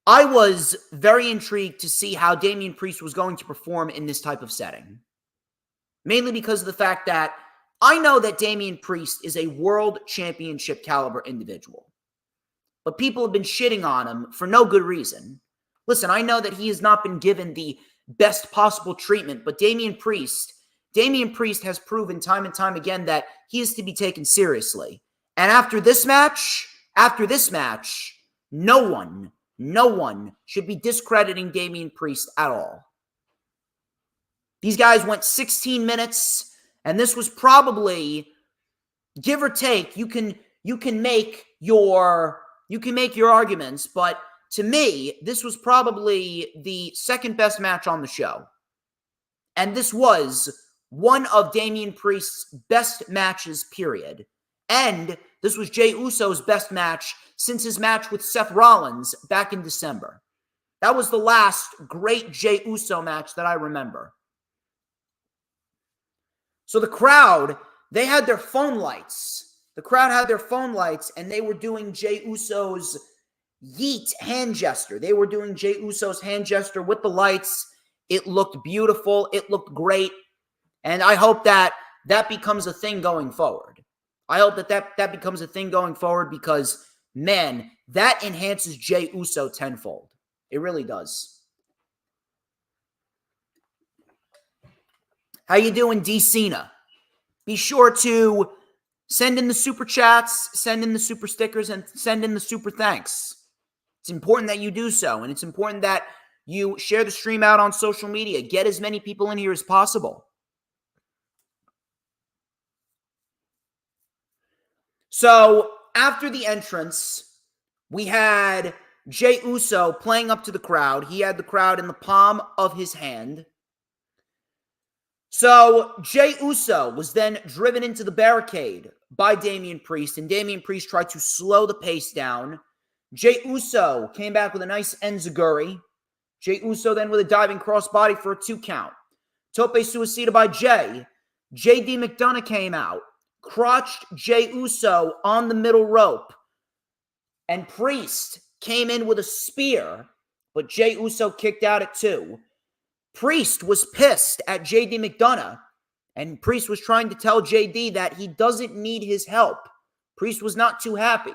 I was very intrigued to see how Damian Priest was going to perform in this type of setting. Mainly because of the fact that I know that Damian Priest is a world championship caliber individual. But people have been shitting on him for no good reason. Listen, I know that he has not been given the best possible treatment, but Damian Priest has proven time and time again that he is to be taken seriously. And after this match, no one should be discrediting Damian Priest at all. These guys went 16 minutes, and this was probably, give or take, you can make your arguments, but to me, this was probably the second best match on the show. And this was one of Damian Priest's best matches, period. And this was Jey Uso's best match since his match with Seth Rollins back in December. That was the last great Jey Uso match that I remember. So the crowd, they had their phone lights. The crowd had their phone lights, and they were doing Jey Uso's yeet hand gesture. They were doing Jey Uso's hand gesture with the lights. It looked beautiful. It looked great. And I hope that that becomes a thing going forward. I hope that becomes a thing going forward because, man, that enhances Jey Uso tenfold. It really does. How you doing, D. Cena? Be sure to send in the super chats, send in the super stickers, and send in the super thanks. It's important that you do so, and it's important that you share the stream out on social media. Get as many people in here as possible. So, after the entrance, we had Jey Uso playing up to the crowd. He had the crowd in the palm of his hand. So, Jey Uso was then driven into the barricade by Damian Priest, and Damian Priest tried to slow the pace down. Jey Uso came back with a nice enziguri. Jey Uso then with a diving crossbody for a 2 count. Tope suicida by Jey. JD McDonough came out, crotched Jey Uso on the middle rope, and Priest came in with a spear, but Jey Uso kicked out at 2. Priest was pissed at JD McDonough, and Priest was trying to tell JD that he doesn't need his help. Priest was not too happy.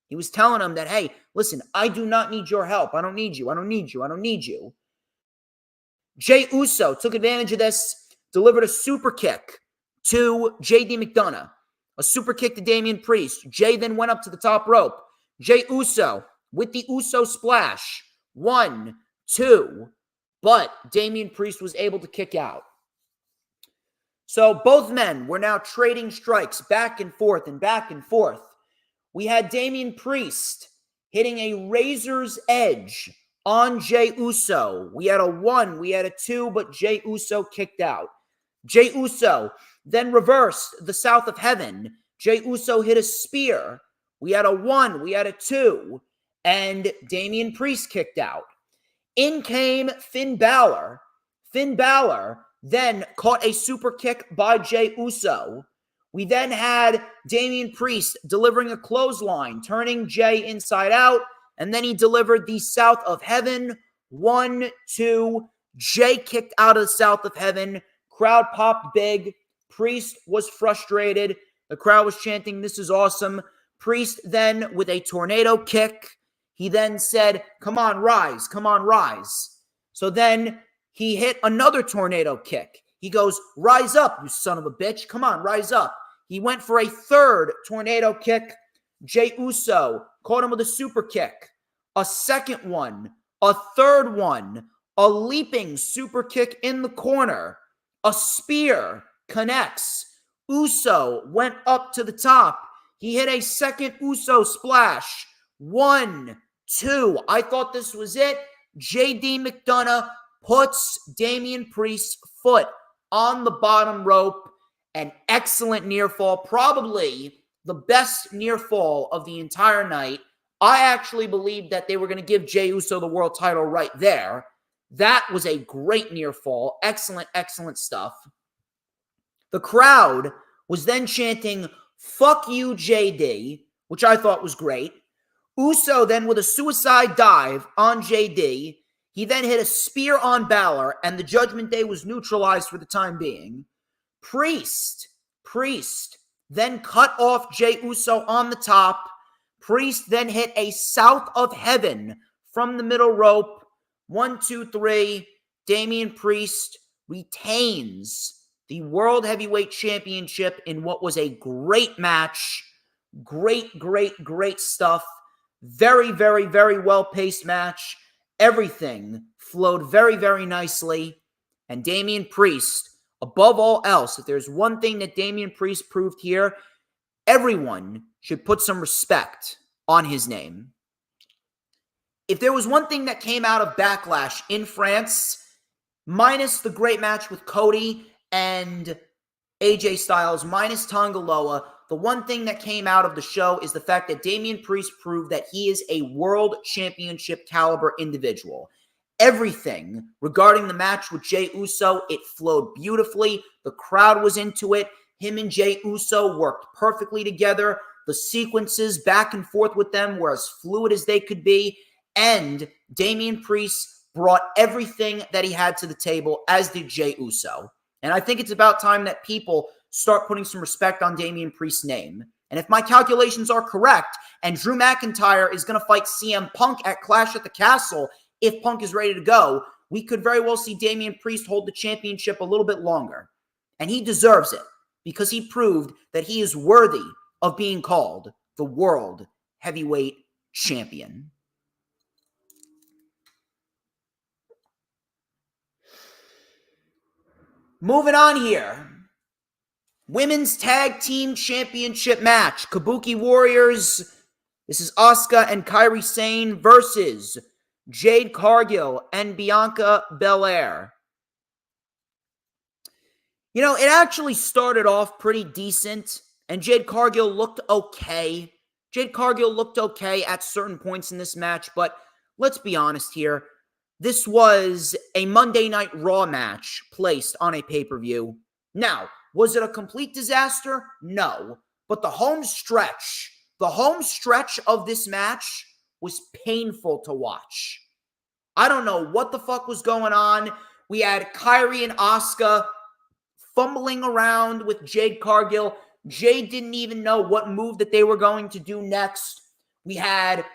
He was telling him that, hey, listen, I do not need your help. I don't need you. I don't need you. I don't need you. Jey Uso took advantage of this, delivered a super kick to JD McDonough, a super kick to Damian Priest. Jey then went up to the top rope. Jey Uso with the Uso splash. 1, 2. But Damian Priest was able to kick out. So both men were now trading strikes back and forth and back and forth. We had Damian Priest hitting a razor's edge on Jey Uso. We had a 1, we had a 2, but Jey Uso kicked out. Jey Uso then reversed the South of Heaven. Jey Uso hit a spear. We had a 1, we had a 2, and Damian Priest kicked out. In came Finn Balor. Finn Balor then caught a super kick by Jey Uso. We then had Damian Priest delivering a clothesline, turning Jey inside out, and then he delivered the South of Heaven. 1, 2. Jey kicked out of the South of Heaven. Crowd popped big. Priest was frustrated. The crowd was chanting, "This is awesome." Priest then with a tornado kick. He then said, "Come on, rise. Come on, rise." So then he hit another tornado kick. He goes, "Rise up, you son of a bitch. Come on, rise up." He went for a third tornado kick. Jey Uso caught him with a super kick. A second one. A third one. A leaping super kick in the corner. A spear connects. Uso went up to the top. He hit a second Uso splash. 1, 2. I thought this was it. JD McDonough puts Damian Priest's foot on the bottom rope. An excellent near fall. Probably the best near fall of the entire night. I actually believed that they were going to give Jey Uso the world title right there. That was a great near fall. Excellent, excellent stuff. The crowd was then chanting, "Fuck you, JD," which I thought was great. Uso then with a suicide dive on JD. He then hit a spear on Balor, and the Judgment Day was neutralized for the time being. Priest then cut off Jey Uso on the top. Priest then hit a South of Heaven from the middle rope. 1, 2, 3. Damian Priest retains the World Heavyweight Championship in what was a great match. Great stuff. Very, very, very well-paced match. Everything flowed very, very nicely. And Damian Priest, above all else, if there's one thing that Damian Priest proved here, everyone should put some respect on his name. If there was one thing that came out of Backlash in France, minus the great match with Cody and AJ Styles, minus Tonga Loa, the one thing that came out of the show is the fact that Damian Priest proved that he is a world championship caliber individual. Everything regarding the match with Jey Uso, it flowed beautifully. The crowd was into it. Him and Jey Uso worked perfectly together. The sequences back and forth with them were as fluid as they could be. And Damian Priest brought everything that he had to the table, as did Jey Uso. And I think it's about time that people start putting some respect on Damian Priest's name. And if my calculations are correct, and Drew McIntyre is going to fight CM Punk at Clash at the Castle, if Punk is ready to go, we could very well see Damian Priest hold the championship a little bit longer. And he deserves it, because he proved that he is worthy of being called the World Heavyweight Champion. Moving on here. Women's Tag Team Championship match. Kabuki Warriors. This is Asuka and Kairi Sane versus Jade Cargill and Bianca Belair. You know, it actually started off pretty decent, and Jade Cargill looked okay. Jade Cargill looked okay at certain points in this match, but let's be honest here. This was a Monday Night Raw match placed on a pay-per-view. Now, was it a complete disaster? No. But the home stretch of this match was painful to watch. I don't know what the fuck was going on. We had Kairi and Asuka fumbling around with Jade Cargill. Jade didn't even know what move that they were going to do next. We had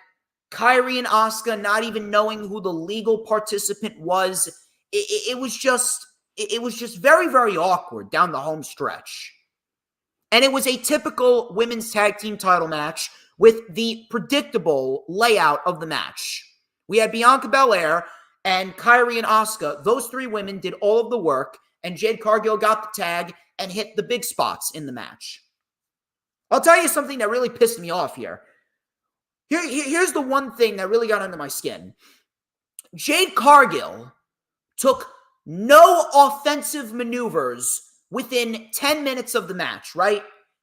Kairi and Asuka not even knowing who the legal participant was. It was just very, very awkward down the home stretch. And it was a typical women's tag team title match with the predictable layout of the match. We had Bianca Belair and Kairi and Asuka. Those three women did all of the work, and Jade Cargill got the tag and hit the big spots in the match. I'll tell you something that really pissed me off here. Here's the one thing that really got under my skin. Jade Cargill took no offensive maneuvers within 10 minutes of the match, right?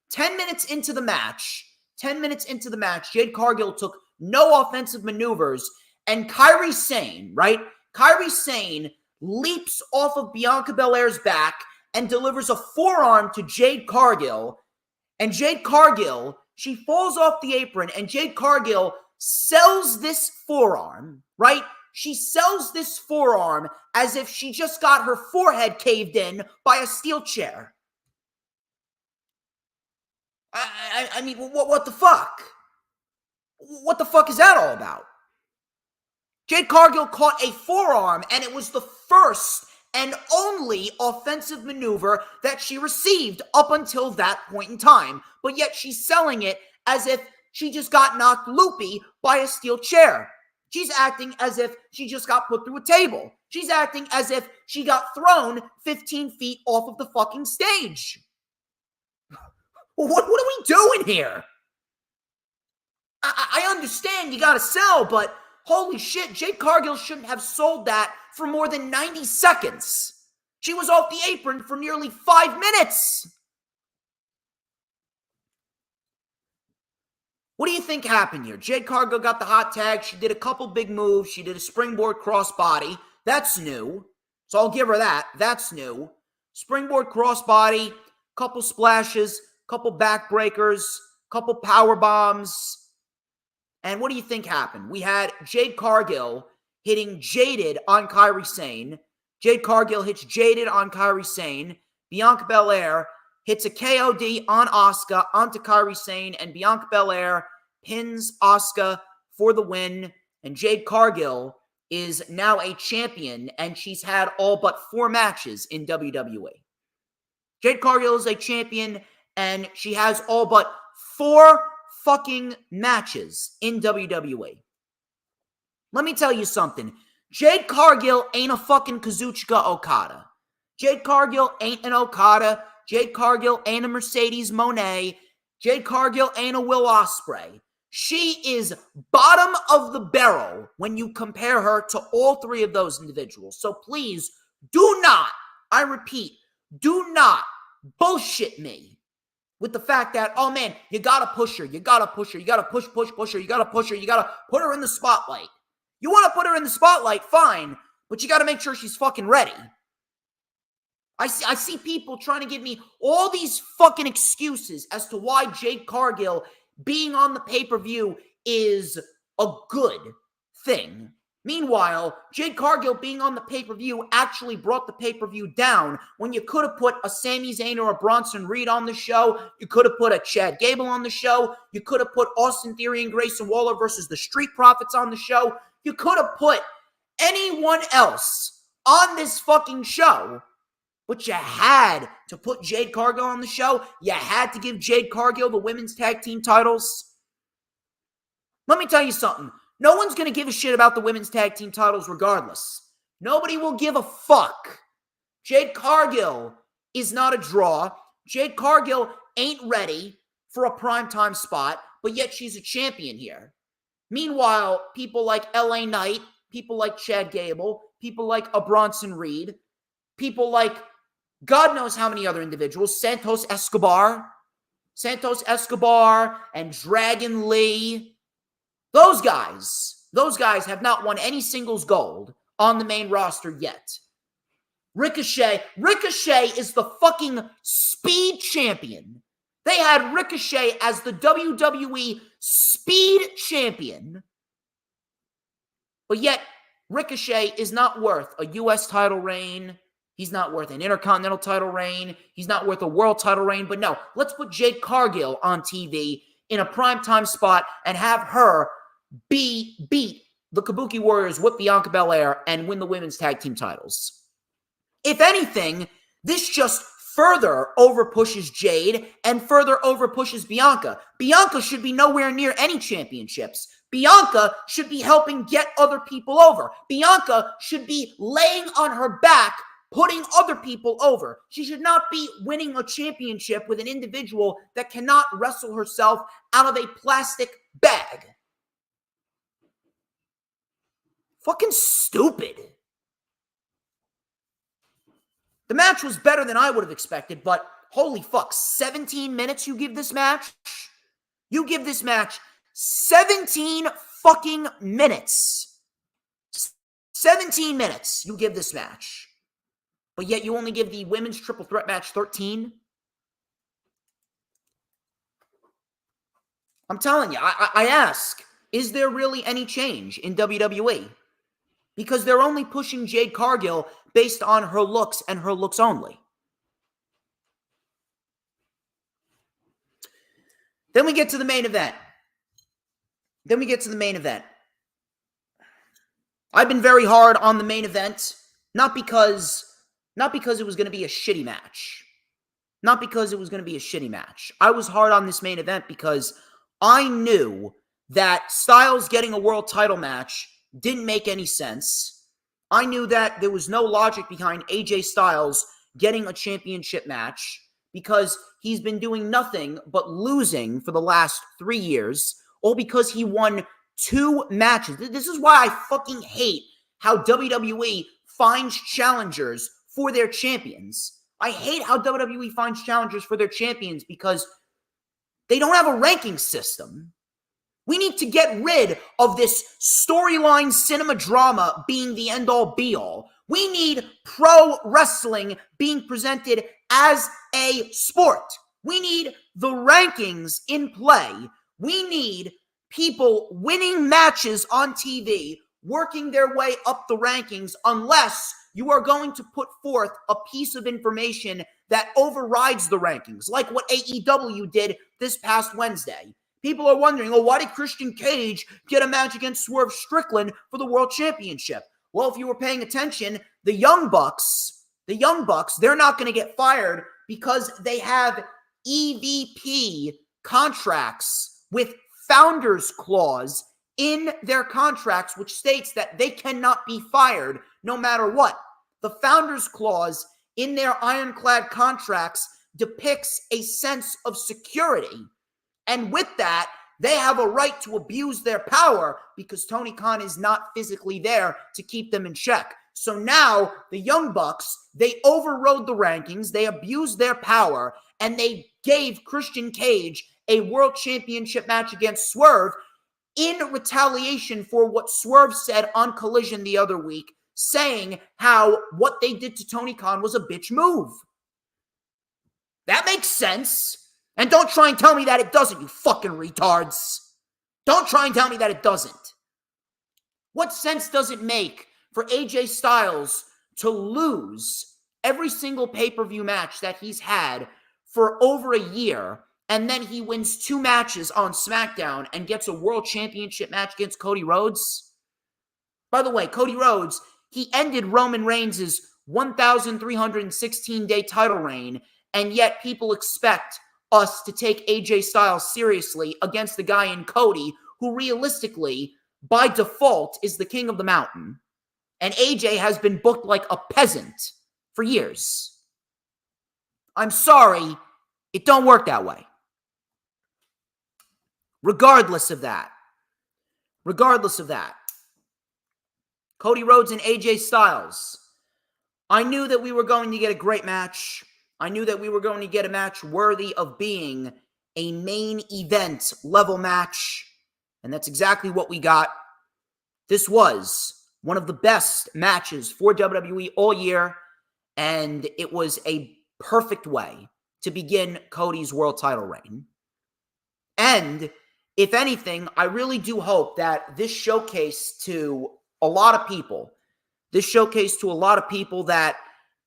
10 minutes into the match, Jade Cargill took no offensive maneuvers, and Kairi Sane, right? Kairi Sane leaps off of Bianca Belair's back and delivers a forearm to Jade Cargill, and Jade Cargill, she falls off the apron, and Jade Cargill sells this forearm, right? She sells this forearm as if she just got her forehead caved in by a steel chair. I mean, what the fuck? What the fuck is that all about? Jade Cargill caught a forearm, and it was the first and only offensive maneuver that she received up until that point in time. But yet she's selling it as if she just got knocked loopy by a steel chair. She's acting as if she just got put through a table. She's acting as if she got thrown 15 feet off of the fucking stage. What are we doing here? I understand you gotta sell, but holy shit, Jade Cargill shouldn't have sold that for more than 90 seconds. She was off the apron for nearly 5 minutes. What do you think happened here? Jade Cargill got the hot tag. She did a couple big moves. She did a springboard crossbody. That's new. So I'll give her that. That's new. Springboard crossbody, couple splashes, couple backbreakers, couple power bombs. And what do you think happened? We had Jade Cargill hitting Jaded on Kairi Sane. Jade Cargill hits Jaded on Kairi Sane. Bianca Belair hits a KOD on Asuka onto Kairi Sane, and Bianca Belair pins Asuka for the win. And Jade Cargill is now a champion, and she's had all but 4 matches in WWE. Jade Cargill is a champion, and she has all but 4 fucking matches in WWE. Let me tell you something. Jade Cargill ain't a fucking Kazuchika Okada. Jade Cargill ain't an Okada. Jade Cargill ain't a Mercedes Moné. Jade Cargill ain't a Will Ospreay. She is bottom of the barrel when you compare her to all 3 of those individuals. So please do not, I repeat, do not bullshit me with the fact that, oh man, you gotta push her, you gotta push her, you gotta push her, you gotta push her, you gotta put her in the spotlight. You want to put her in the spotlight, fine, but you gotta make sure she's fucking ready. I see people trying to give me all these fucking excuses as to why Jade Cargill being on the pay-per-view is a good thing. Meanwhile, Jade Cargill being on the pay-per-view actually brought the pay-per-view down when you could have put a Sami Zayn or a Bronson Reed on the show. You could have put a Chad Gable on the show. You could have put Austin Theory and Grayson Waller versus the Street Profits on the show. You could have put anyone else on this fucking show, but you had to put Jade Cargill on the show. You had to give Jade Cargill the women's tag team titles. Let me tell you something. No one's going to give a shit about the women's tag team titles regardless. Nobody will give a fuck. Jade Cargill is not a draw. Jade Cargill ain't ready for a primetime spot, but yet she's a champion here. Meanwhile, people like LA Knight, people like Chad Gable, people like a Bronson Reed, people like God knows how many other individuals, Santos Escobar and Dragon Lee. Those guys have not won any singles gold on the main roster yet. Ricochet is the fucking speed champion. They had Ricochet as the WWE speed champion. But yet, Ricochet is not worth a U.S. title reign. He's not worth an Intercontinental title reign. He's not worth a world title reign. But no, let's put Jade Cargill on TV in a primetime spot and have her beat the Kabuki Warriors with Bianca Belair and win the women's tag team titles. If anything, this just further overpushes Jade and further overpushes Bianca. Bianca should be nowhere near any championships. Bianca should be helping get other people over. Bianca should be laying on her back, putting other people over. She should not be winning a championship with an individual that cannot wrestle herself out of a plastic bag. Fucking stupid. The match was better than I would have expected, but holy fuck, 17 minutes you give this match? You give this match 17 fucking minutes. 17 minutes you give this match. But yet you only give the women's triple threat match 13? I'm telling you, I ask, is there really any change in WWE? Because they're only pushing Jade Cargill based on her looks and her looks only. Then we get to the main event. I've been very hard on the main event, not because it was going to be a shitty match. I was hard on this main event because I knew that Styles getting a world title match didn't make any sense. I knew that there was no logic behind AJ Styles getting a championship match because he's been doing nothing but losing for the last 3 years, all because he won 2 matches. This is why I fucking hate how WWE finds challengers for their champions. I hate how WWE finds challengers for their champions because they don't have a ranking system. We need to get rid of this storyline cinema drama being the end-all be-all. We need pro wrestling being presented as a sport. We need the rankings in play. We need people winning matches on TV, working their way up the rankings, unless you are going to put forth a piece of information that overrides the rankings, like what AEW did this past Wednesday. People are wondering, oh, why did Christian Cage get a match against Swerve Strickland for the World Championship? Well, if you were paying attention, the Young Bucks, they're not going to get fired because they have EVP contracts with founders clause in their contracts, which states that they cannot be fired no matter what. The founders clause in their ironclad contracts depicts a sense of security. And with that, they have a right to abuse their power because Tony Khan is not physically there to keep them in check. So now the Young Bucks, they overrode the rankings, they abused their power, and they gave Christian Cage a world championship match against Swerve in retaliation for what Swerve said on Collision the other week, saying how what they did to Tony Khan was a bitch move. That makes sense. And don't try and tell me that it doesn't, you fucking retards. Don't try and tell me that it doesn't. What sense does it make for AJ Styles to lose every single pay-per-view match that he's had for over a year, and then he wins 2 matches on SmackDown and gets a world championship match against Cody Rhodes? By the way, Cody Rhodes, he ended Roman Reigns' 1,316-day title reign, and yet people expect us to take AJ Styles seriously against the guy in Cody, who realistically, by default, is the king of the mountain. And AJ has been booked like a peasant for years. I'm sorry, it don't work that way. Regardless of that, Cody Rhodes and AJ Styles, I knew that we were going to get a great match. I knew that we were going to get a match worthy of being a main event level match, and that's exactly what we got. This was one of the best matches for WWE all year, and it was a perfect way to begin Cody's world title reign. And if anything, I really do hope that this showcased to a lot of people that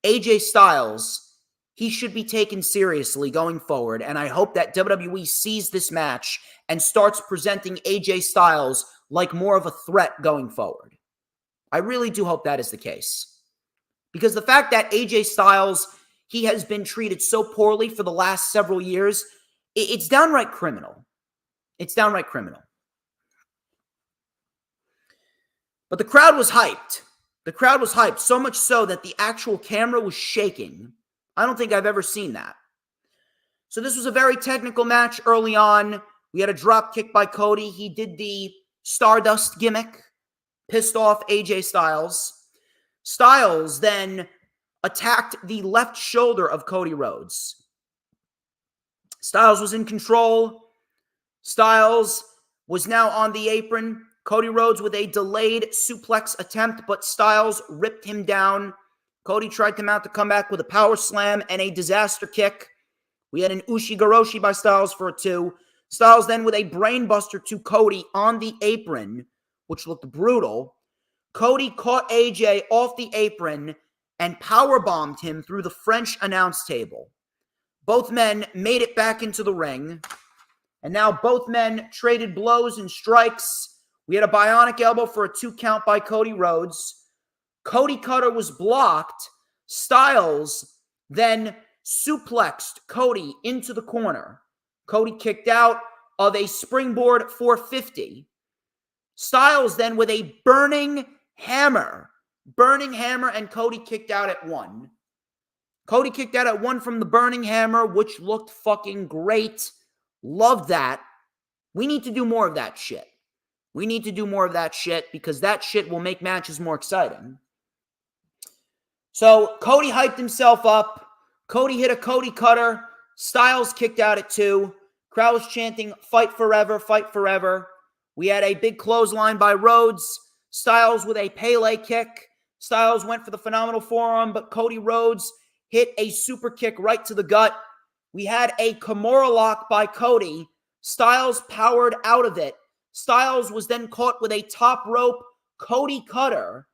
AJ Styles, he should be taken seriously going forward, and I hope that WWE sees this match and starts presenting AJ Styles like more of a threat going forward. I really do hope that is the case. Because the fact that AJ Styles, he has been treated so poorly for the last several years, it's downright criminal. It's downright criminal. But the crowd was hyped. The crowd was hyped, so much so that the actual camera was shaking. I don't think I've ever seen that. So this was a very technical match early on. We had a drop kick by Cody. He did the Stardust gimmick, pissed off AJ Styles. Styles then attacked the left shoulder of Cody Rhodes. Styles was in control. Styles was now on the apron. Cody Rhodes with a delayed suplex attempt, but Styles ripped him down. Cody tried to mount the comeback with a power slam and a disaster kick. We had an Ushigoroshi by Styles for a 2. Styles then with a brainbuster to Cody on the apron, which looked brutal. Cody caught AJ off the apron and powerbombed him through the French announce table. Both men made it back into the ring, and now both men traded blows and strikes. We had a bionic elbow for a 2 count by Cody Rhodes. Cody Cutter was blocked. Styles then suplexed Cody into the corner. Cody kicked out of a springboard 450. Styles then with a burning hammer, and Cody kicked out at 1. Cody kicked out at 1 from the burning hammer, which looked fucking great. Loved that. We need to do more of that shit. Because that shit will make matches more exciting. So Cody hyped himself up. Cody hit a Cody Cutter. Styles kicked out at 2. Crowd was chanting, "Fight forever, fight forever." We had a big clothesline by Rhodes. Styles with a Pele kick. Styles went for the phenomenal forearm, but Cody Rhodes hit a super kick right to the gut. We had a Kimura lock by Cody. Styles powered out of it, Styles was then caught with a top rope Cody cutter,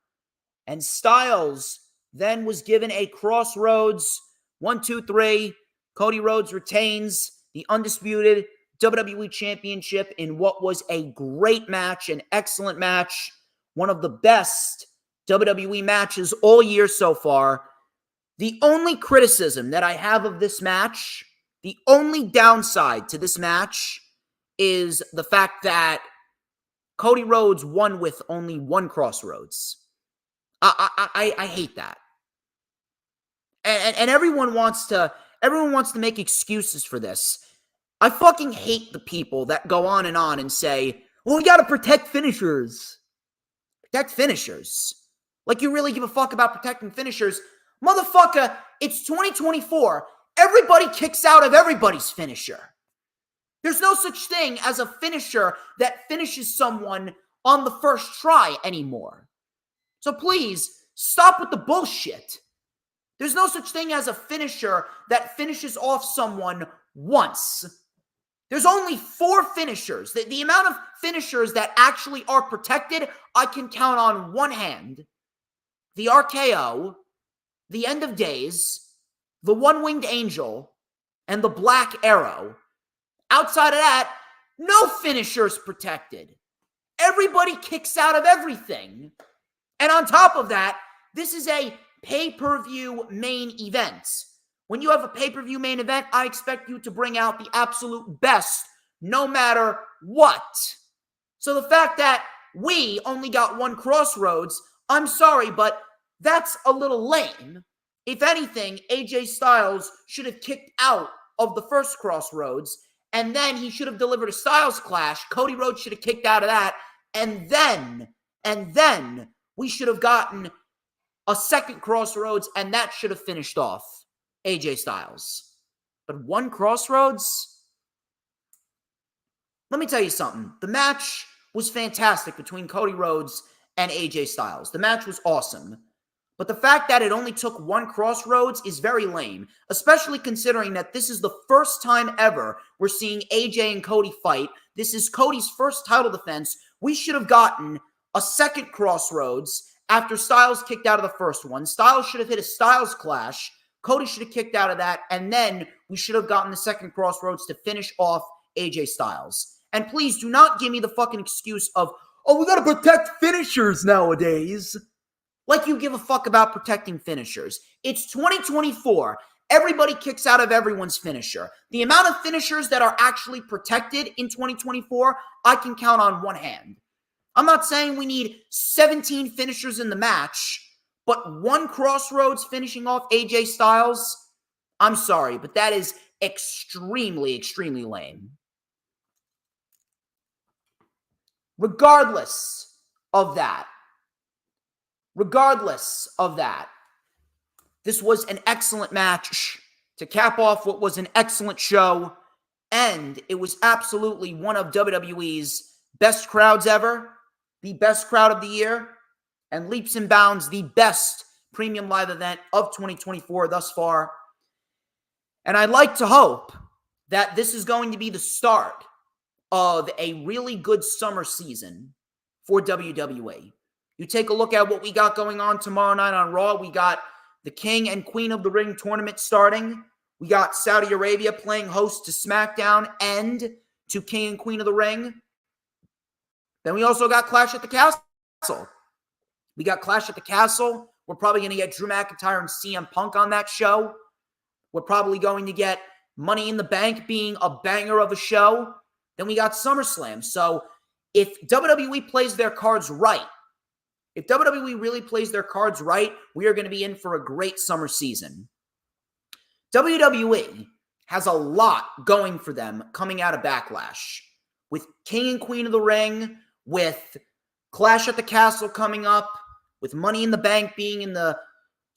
and Styles then was given a crossroads 1, 2, 3. Cody Rhodes retains the undisputed WWE Championship in what was a great match, an excellent match, one of the best WWE matches all year so far. The only criticism that I have of this match, the only downside to this match, is the fact that Cody Rhodes won with only one crossroads. I hate that. And everyone wants to make excuses for this. I fucking hate the people that go on and say, well, we got to protect finishers. Protect finishers. Like you really give a fuck about protecting finishers. Motherfucker, it's 2024. Everybody kicks out of everybody's finisher. There's no such thing as a finisher that finishes someone on the first try anymore. So please, stop with the bullshit. There's no such thing as a finisher that finishes off someone once. There's only 4 finishers. The amount of finishers that actually are protected, I can count on one hand. The RKO, the End of Days, the One-Winged Angel, and the Black Arrow. Outside of that, no finishers protected. Everybody kicks out of everything. And on top of that, this is a pay-per-view main event. When you have a pay-per-view main event, I expect you to bring out the absolute best, no matter what. So the fact that we only got one crossroads, I'm sorry, but that's a little lame. If anything, AJ Styles should have kicked out of the first crossroads, and then he should have delivered a Styles Clash. Cody Rhodes should have kicked out of that, and then we should have gotten a second crossroads, and that should have finished off AJ Styles. But one crossroads? Let me tell you something. The match was fantastic between Cody Rhodes and AJ Styles. The match was awesome. But the fact that it only took one crossroads is very lame, especially considering that this is the first time ever we're seeing AJ and Cody fight. This is Cody's first title defense. We should have gotten a second crossroads after Styles kicked out of the first one. Styles should have hit a Styles Clash. Cody should have kicked out of that, and then we should have gotten the second crossroads to finish off AJ Styles. And please do not give me the fucking excuse of, oh, we gotta protect finishers nowadays. Like you give a fuck about protecting finishers. It's 2024. Everybody kicks out of everyone's finisher. The amount of finishers that are actually protected in 2024, I can count on one hand. I'm not saying we need 17 finishers in the match, but one crossroads finishing off AJ Styles, I'm sorry, but that is extremely, extremely lame. Regardless of that, this was an excellent match to cap off what was an excellent show, and it was absolutely one of WWE's best crowds ever, the best crowd of the year, and leaps and bounds the best premium live event of 2024 thus far. And I'd like to hope that this is going to be the start of a really good summer season for WWE. You take a look at what we got going on tomorrow night on Raw. We got the King and Queen of the Ring tournament starting. We got Saudi Arabia playing host to SmackDown and to King and Queen of the Ring. Then we also got Clash at the Castle. We got Clash at the Castle. We're probably going to get Drew McIntyre and CM Punk on that show. We're probably going to get Money in the Bank being a banger of a show. Then we got SummerSlam. So if WWE plays their cards right, if WWE really plays their cards right, we are going to be in for a great summer season. WWE has a lot going for them coming out of Backlash. With King and Queen of the Ring, with Clash at the Castle coming up, with Money in the Bank being in the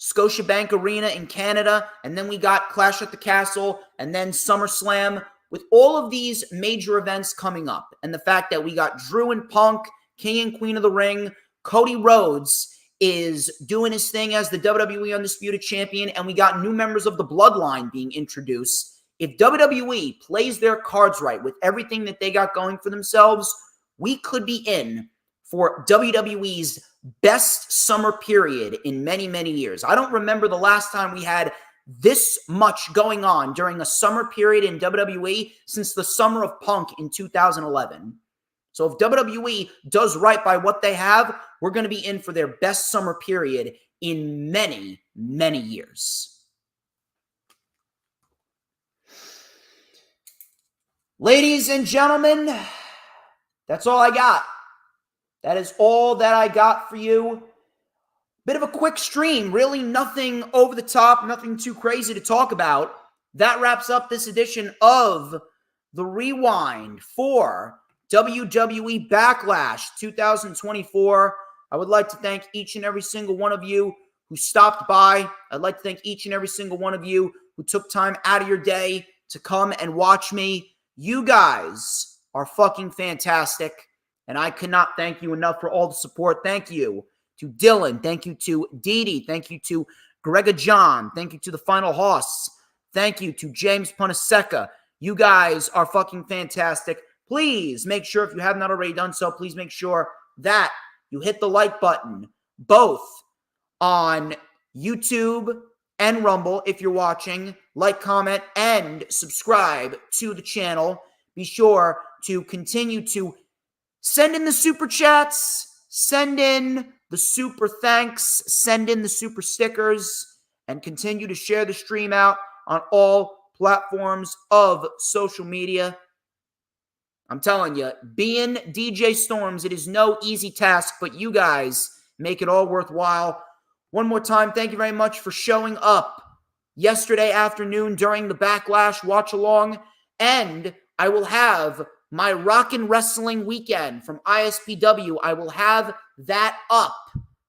Scotiabank Arena in Canada, and then we got Clash at the Castle, and then SummerSlam. With all of these major events coming up, and the fact that we got Drew and Punk, King and Queen of the Ring, Cody Rhodes is doing his thing as the WWE Undisputed Champion, and we got new members of the Bloodline being introduced. If WWE plays their cards right with everything that they got going for themselves, we could be in for WWE's best summer period in many, many years. I don't remember the last time we had this much going on during a summer period in WWE since the summer of Punk in 2011. So if WWE does right by what they have, we're going to be in for their best summer period in many, many years. Ladies and gentlemen, that's all I got. That is all that I got for you. Bit of a quick stream, really nothing over the top, nothing too crazy to talk about. That wraps up this edition of The Rewind for WWE Backlash 2024. I would like to thank each and every single one of you who stopped by. I'd like to thank each and every single one of you who took time out of your day to come and watch me. You guys are fucking fantastic, and I cannot thank you enough for all the support. Thank you to Dylan. Thank you to Dee Dee. Thank you to Grega John. Thank you to the Final Hoss. Thank you to James Punaseca. You guys are fucking fantastic. Please make sure, if you have not already done so, please make sure that you hit the like button, both on YouTube and Rumble if you're watching. Like, comment, and subscribe to the channel. Be sure to continue to send in the super chats, send in the super thanks, send in the super stickers, and continue to share the stream out on all platforms of social media. I'm telling you, being DJ Storms, it is no easy task, but you guys make it all worthwhile. One more time, thank you very much for showing up yesterday afternoon during the Backlash watch-along, and I will have my Rockin' Wrestling Weekend from ISPW. I will have that up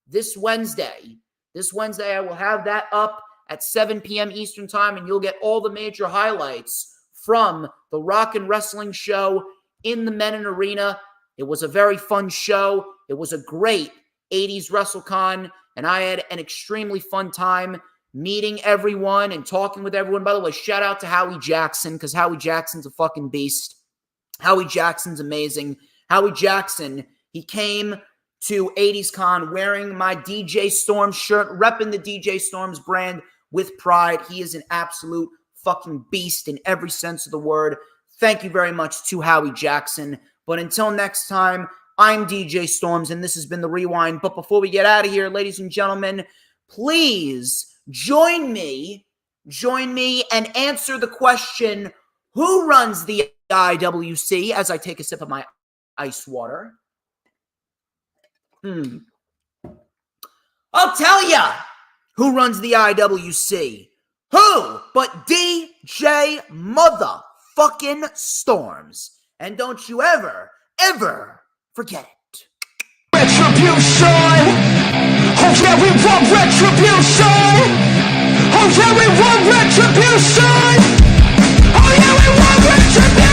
this Wednesday. This Wednesday, I will have that up at 7 p.m. Eastern Time, and you'll get all the major highlights from the Rockin' Wrestling show in the Menon Arena. It was a very fun show. It was a great 80s WrestleCon, and I had an extremely fun time meeting everyone and talking with everyone. By the way, shout out to Howie Jackson, because Howie Jackson's a fucking beast. Howie Jackson's amazing. Howie Jackson, he came to 80s Con wearing my DJ Storms shirt, repping the DJ Storms brand with pride. He is an absolute fucking beast in every sense of the word. Thank you very much to Howie Jackson. But until next time, I'm DJ Storms, and this has been The Rewind. But before we get out of here, ladies and gentlemen, please join me and answer the question, who runs the IWC, as I take a sip of my ice water. I'll tell ya who runs the IWC. Who but DJ motherfucking Storms. And don't you ever forget it. Retribution! Oh yeah, we want retribution! Oh yeah, we want retribution! Oh yeah, we want retribution!